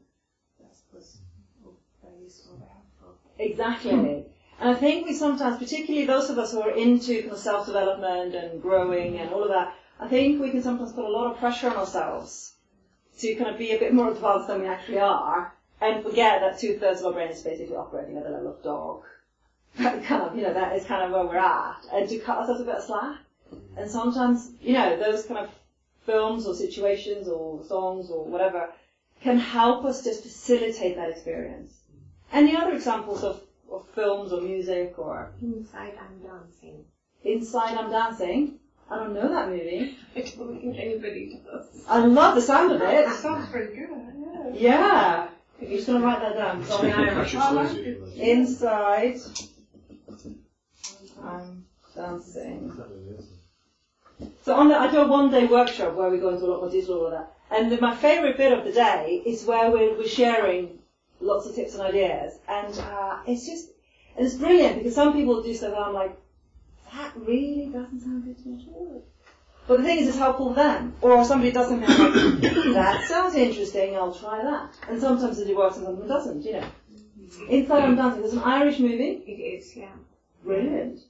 that was all very useful, very helpful. Exactly. And I think we sometimes, particularly those of us who are into kind of self-development and growing and all of that, I think we can sometimes put a lot of pressure on ourselves to kind of be a bit more advanced than we actually are, and forget that 2/3 of our brain is basically operating at the level of dog. Kind of, that is kind of where we're at, and to cut ourselves a bit of slack. And sometimes, those kind of films or situations or songs or whatever can help us just facilitate that experience. Any other examples of films or music or... Inside I'm Dancing. Inside I'm Dancing? I don't know that movie. I don't think anybody does. I love the sound of it. It sounds pretty good, Yeah. I'm just going to write that down. It's on the Irish. Inside I'm Dancing. So I do a one-day workshop where we go into a lot more detail with that. And my favourite bit of the day is where we're sharing lots of tips and ideas. And it's brilliant, because some people do stuff and I'm like, that really doesn't sound good to me at all. But the thing is, it's helpful for them. Or somebody does something like, that sounds interesting, I'll try that. And sometimes it works and sometimes it doesn't, Inside I'm Dancing, it's an Irish movie. It is, yeah. Brilliant.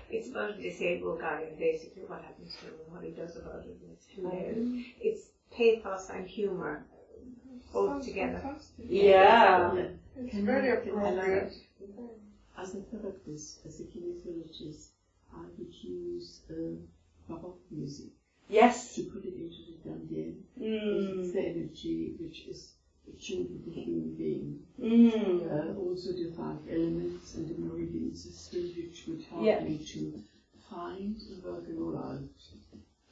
It's about a disabled guy and basically what happens to him and what he does about it. It's hilarious. It's pathos and humour both together. Yeah. It's very appropriate. As a therapist, as a kinesiologist, I would use Baroque music. Yes. To put it into the Dandian. It's the energy which is attuned with the human being. Also the 5 elements and the meridian system, which would help me to find and work it all out.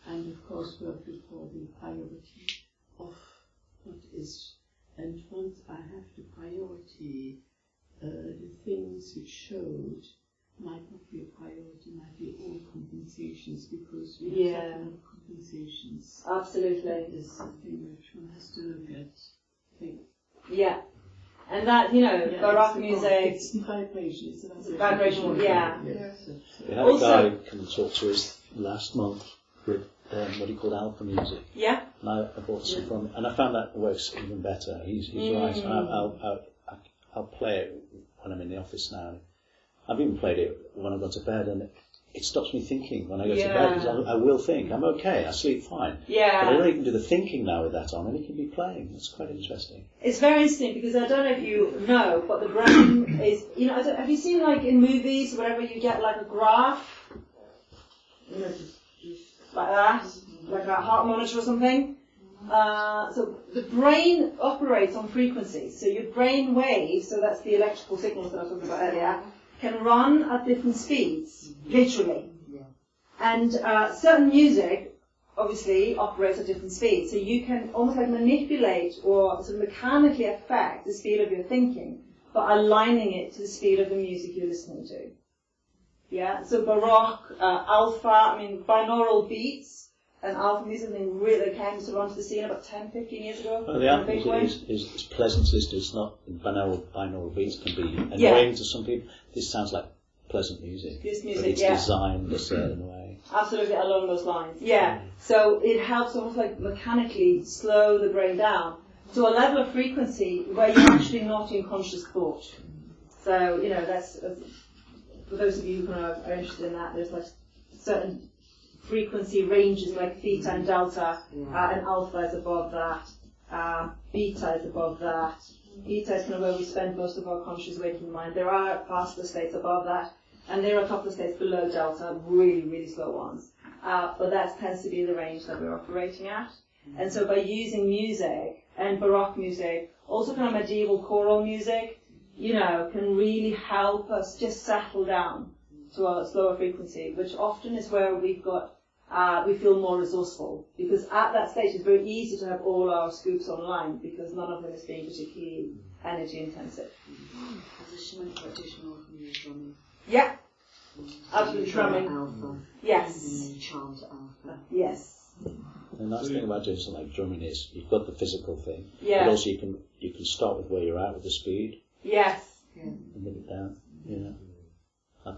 And of course work before the priority of what is. And once I have the priority, the things which showed might not be a priority, might be all compensations, because we have a lot of compensations. Absolutely. That is something which one has to look at. Yeah. And that, Baroque music. It's the vibration. It's the vibration, yeah. Yes. We had a guy come and talk to us last month with what he called alpha music. Yeah. And I bought some from, and I found that works even better. He's right. I'll play it when I'm in the office now. I've even played it when I go to bed, and it stops me thinking when I go to bed, because I will think. I'm okay, I sleep fine. Yeah. But I don't even do the thinking now with that on, and it can be playing. It's quite interesting. It's very interesting, because I don't know if you know, but the brain is, have you seen like in movies, wherever you get like a graph? Like that? Like a heart monitor or something? So the brain operates on frequencies. So your brain waves, so that's the electrical signals that I was talking about earlier, can run at different speeds, literally. And certain music, obviously, operates at different speeds. So you can almost like manipulate or sort of mechanically affect the speed of your thinking but aligning it to the speed of the music you're listening to. Yeah, so Baroque, alpha, binaural beats and alpha music really came sort of onto the scene about 10, 15 years ago. Well, the alpha is pleasant. It's not binaural beats can be annoying to some people. This sounds like pleasant music. This music, but it's designed a certain way. Absolutely, along those lines. Yeah, so it helps almost like mechanically slow the brain down to a level of frequency where you're actually not in conscious thought. So, that's, for those of you who are interested in that, there's like certain frequency ranges like theta and delta, and alpha is above that, beta is above that. Beta is kind of where we spend most of our conscious waking mind. There are faster states above that, and there are a couple of states below delta, really, really slow ones. But that tends to be the range that we're operating at. And so by using music, and Baroque music, also kind of medieval choral music, can really help us just settle down to a slower frequency, which often is where we feel more resourceful. Because at that stage, it's very easy to have all our scoops online, because none of them is being particularly energy intensive. As a shamanic practitioner, often use drumming. Yeah. Absolutely drumming. Alpha. Yes. And chant alpha. Yes. The nice thing about doing something like drumming is you've got the physical thing, but also you can start with where you're at with the speed. Yes. And move it down. Does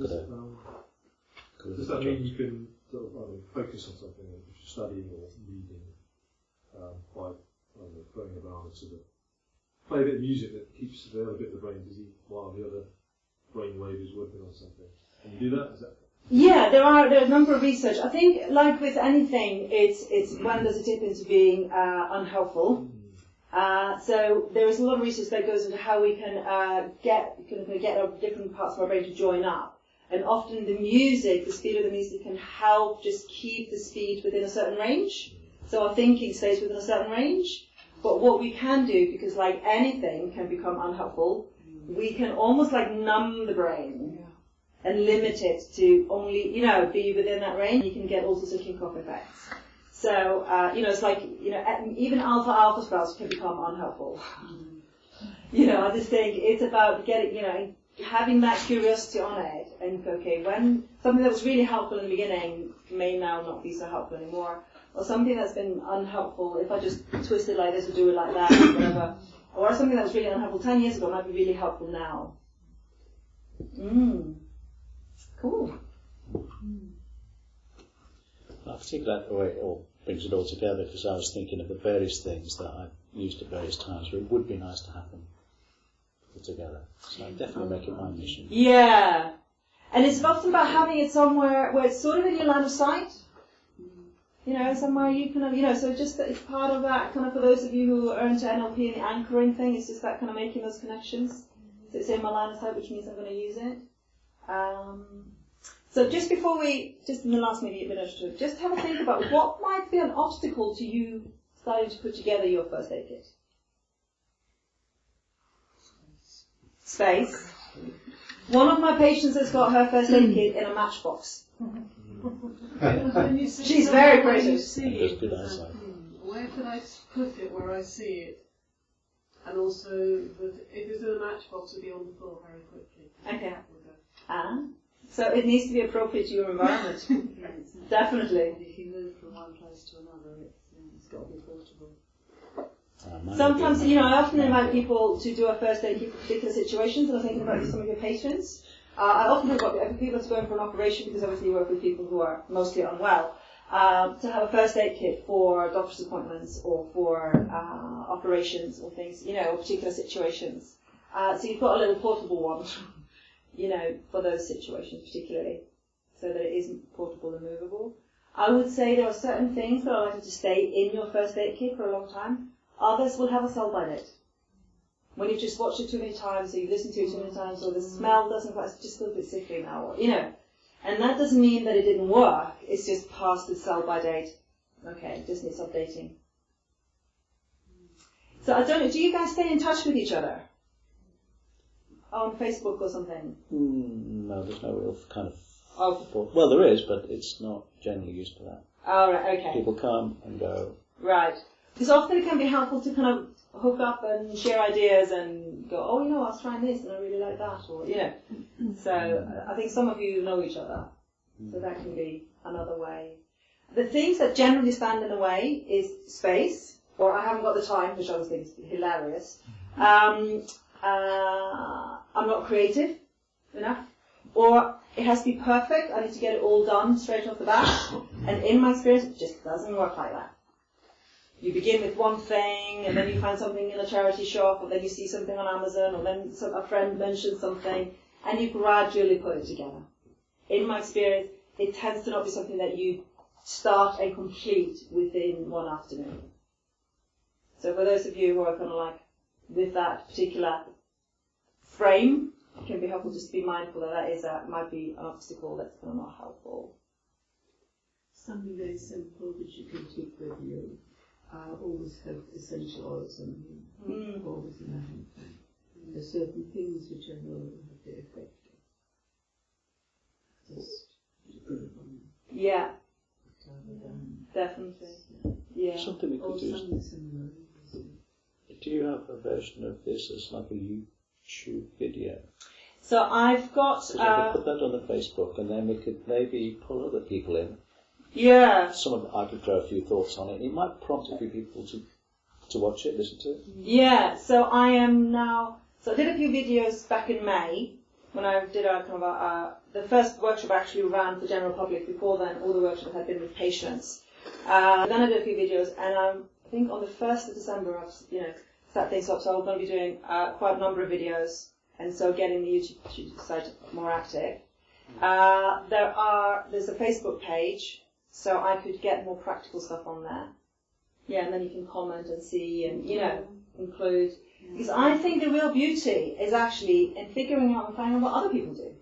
that mean you can sort of focus on something if you're studying or reading by playing a bar, sort of play a bit of music that keeps the other bit of the brain busy while the other brain wave is working on something? Can you do that? Yeah, there are a number of research. I think, like with anything, it's when does it tip into being unhelpful. So there is a lot of research that goes into how we can get our different parts of our brain to join up. And often the music, the speed of the music can help just keep the speed within a certain range. So our thinking stays within a certain range. But what we can do, because like anything can become unhelpful, we can almost like numb the brain and limit it to only, be within that range. You can get all sorts of kick-off effects. So, it's like, even alpha spells can become unhelpful. I just think it's about getting, having that curiosity on it, and okay, when something that was really helpful in the beginning may now not be so helpful anymore, or something that's been unhelpful, if I just twist it like this or do it like that, or whatever, or something that was really unhelpful 10 years ago might be really helpful now. Cool. I think that way it all brings it all together, because I was thinking of the various things that I've used at various times, but it would be nice to have them put together. So I definitely make it my mission. Yeah. And it's often about having it somewhere where it's sort of in your line of sight. Somewhere you can, so just that it's part of that kind of, for those of you who are into NLP and the anchoring thing, it's just that kind of making those connections. So it's in my line of sight, which means I'm going to use it. So just before just in the last minute, just have a think about what might be an obstacle to you starting to put together your first aid kit. Space. One of my patients has got her first aid kit in a matchbox. She's very creative. Where could I put it where I see it? And also, if it's in a matchbox, it'll be on the floor very quickly. Okay. So it needs to be appropriate to your environment. Definitely. And if you move from one place to another, it's got to be portable. Sometimes, I often invite people to do a first aid kit for particular situations, and I'm thinking about some of your patients. I often have got people that's going for an operation, because obviously you work with people who are mostly unwell, to have a first aid kit for doctor's appointments or for operations or things, or particular situations. So you've got a little portable one, for those situations particularly, so that it isn't portable and movable. I would say there are certain things that are likely to stay in your first aid kit for a long time. Others will have a sell-by date. When you've just watched it too many times, or you listen to it too many times, or the smell doesn't quite, it's just a little bit sickly now, or, And that doesn't mean that it didn't work, it's just past the sell-by date. Okay, it just needs updating. So I don't know, do you guys stay in touch with each other? On Facebook or something? No, there's no real kind of... Well, there is, but it's not generally used for that. Oh, right, okay. People come and go. Right. Because often it can be helpful to kind of hook up and share ideas and go, oh, you know, I was trying this and I really like that, or, you know. So I think some of you know each other, so that can be another way. The things that generally stand in the way is space, or I haven't got the time, which I always think is hilarious. I'm not creative enough, or it has to be perfect. I need to get it all done straight off the bat, and in my experience, it just doesn't work like that. You begin with one thing, and then you find something in a charity shop, or then you see something on Amazon, or then a friend mentions something, and you gradually put it together. In my experience, it tends to not be something that you start and complete within one afternoon. So for those of you who are kind of like with that particular frame, it can be helpful just to be mindful that might be an obstacle that's kind of not helpful. Something very simple which you can take with you. Always have essential oils on you. Always in a handbag. There are certain things which I know have the effect. Just put it on. Yeah. Definitely. Yeah. Something we could do. Do you have a version of this as like a YouTube video? So I've got. I could put that on the Facebook, and then we could maybe pull other people in. Yeah. I could throw a few thoughts on it. It might prompt a few people to watch it, listen to it. Yeah. So I am now. So I did a few videos back in May when I did a kind of the first workshop I actually ran for general public. Before then, all the workshops had been with patients. Then I did a few videos, and I think on the 1st of December, I've set things up. So I'm going to be doing quite a number of videos, and so getting the YouTube site more active. There's a Facebook page, so I could get more practical stuff on there. Yeah, and then you can comment and see, and include. Because I think the real beauty is actually in figuring out and finding out what other people do.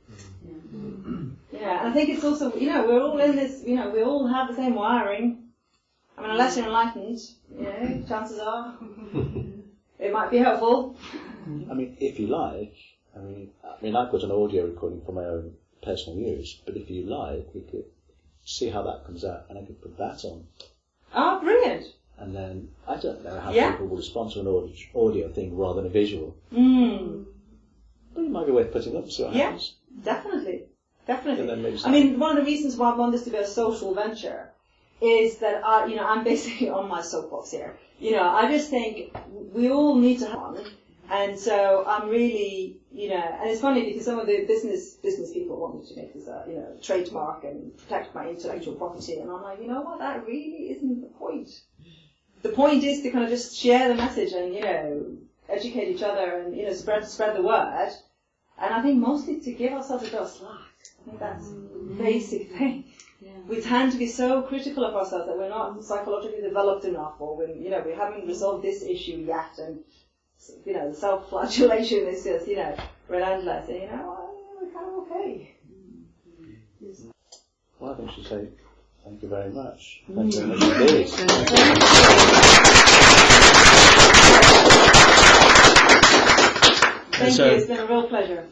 Yeah, and I think it's also, we're all in this, we all have the same wiring. I mean, unless you're enlightened, chances are it might be helpful. I mean, if you like, I mean, I've got an audio recording for my own personal use, but if you like, we could see how that comes out, and I could put that on. Oh, brilliant. And then, I don't know how people will respond to an audio thing rather than a visual. But it might be worth putting up and see what happens. Definitely. I mean, one of the reasons why I want this to be a social venture is that I'm basically on my soapbox here. I just think we all need to have one, and so I'm really, and it's funny because some of the business people want me to make this a trademark and protect my intellectual property, and I'm like, you know what, that really isn't the point. The point is to kind of just share the message and educate each other and spread the word, and I think mostly to give ourselves a bit of slack. I think that's the basic thing. Yeah. We tend to be so critical of ourselves that we're not psychologically developed enough, or when we haven't resolved this issue yet, and the self-flagellation is just relentless. And we're kind of okay. Well, I think I should say thank you very much. Thank you very much indeed. Thank you. It's been a real pleasure.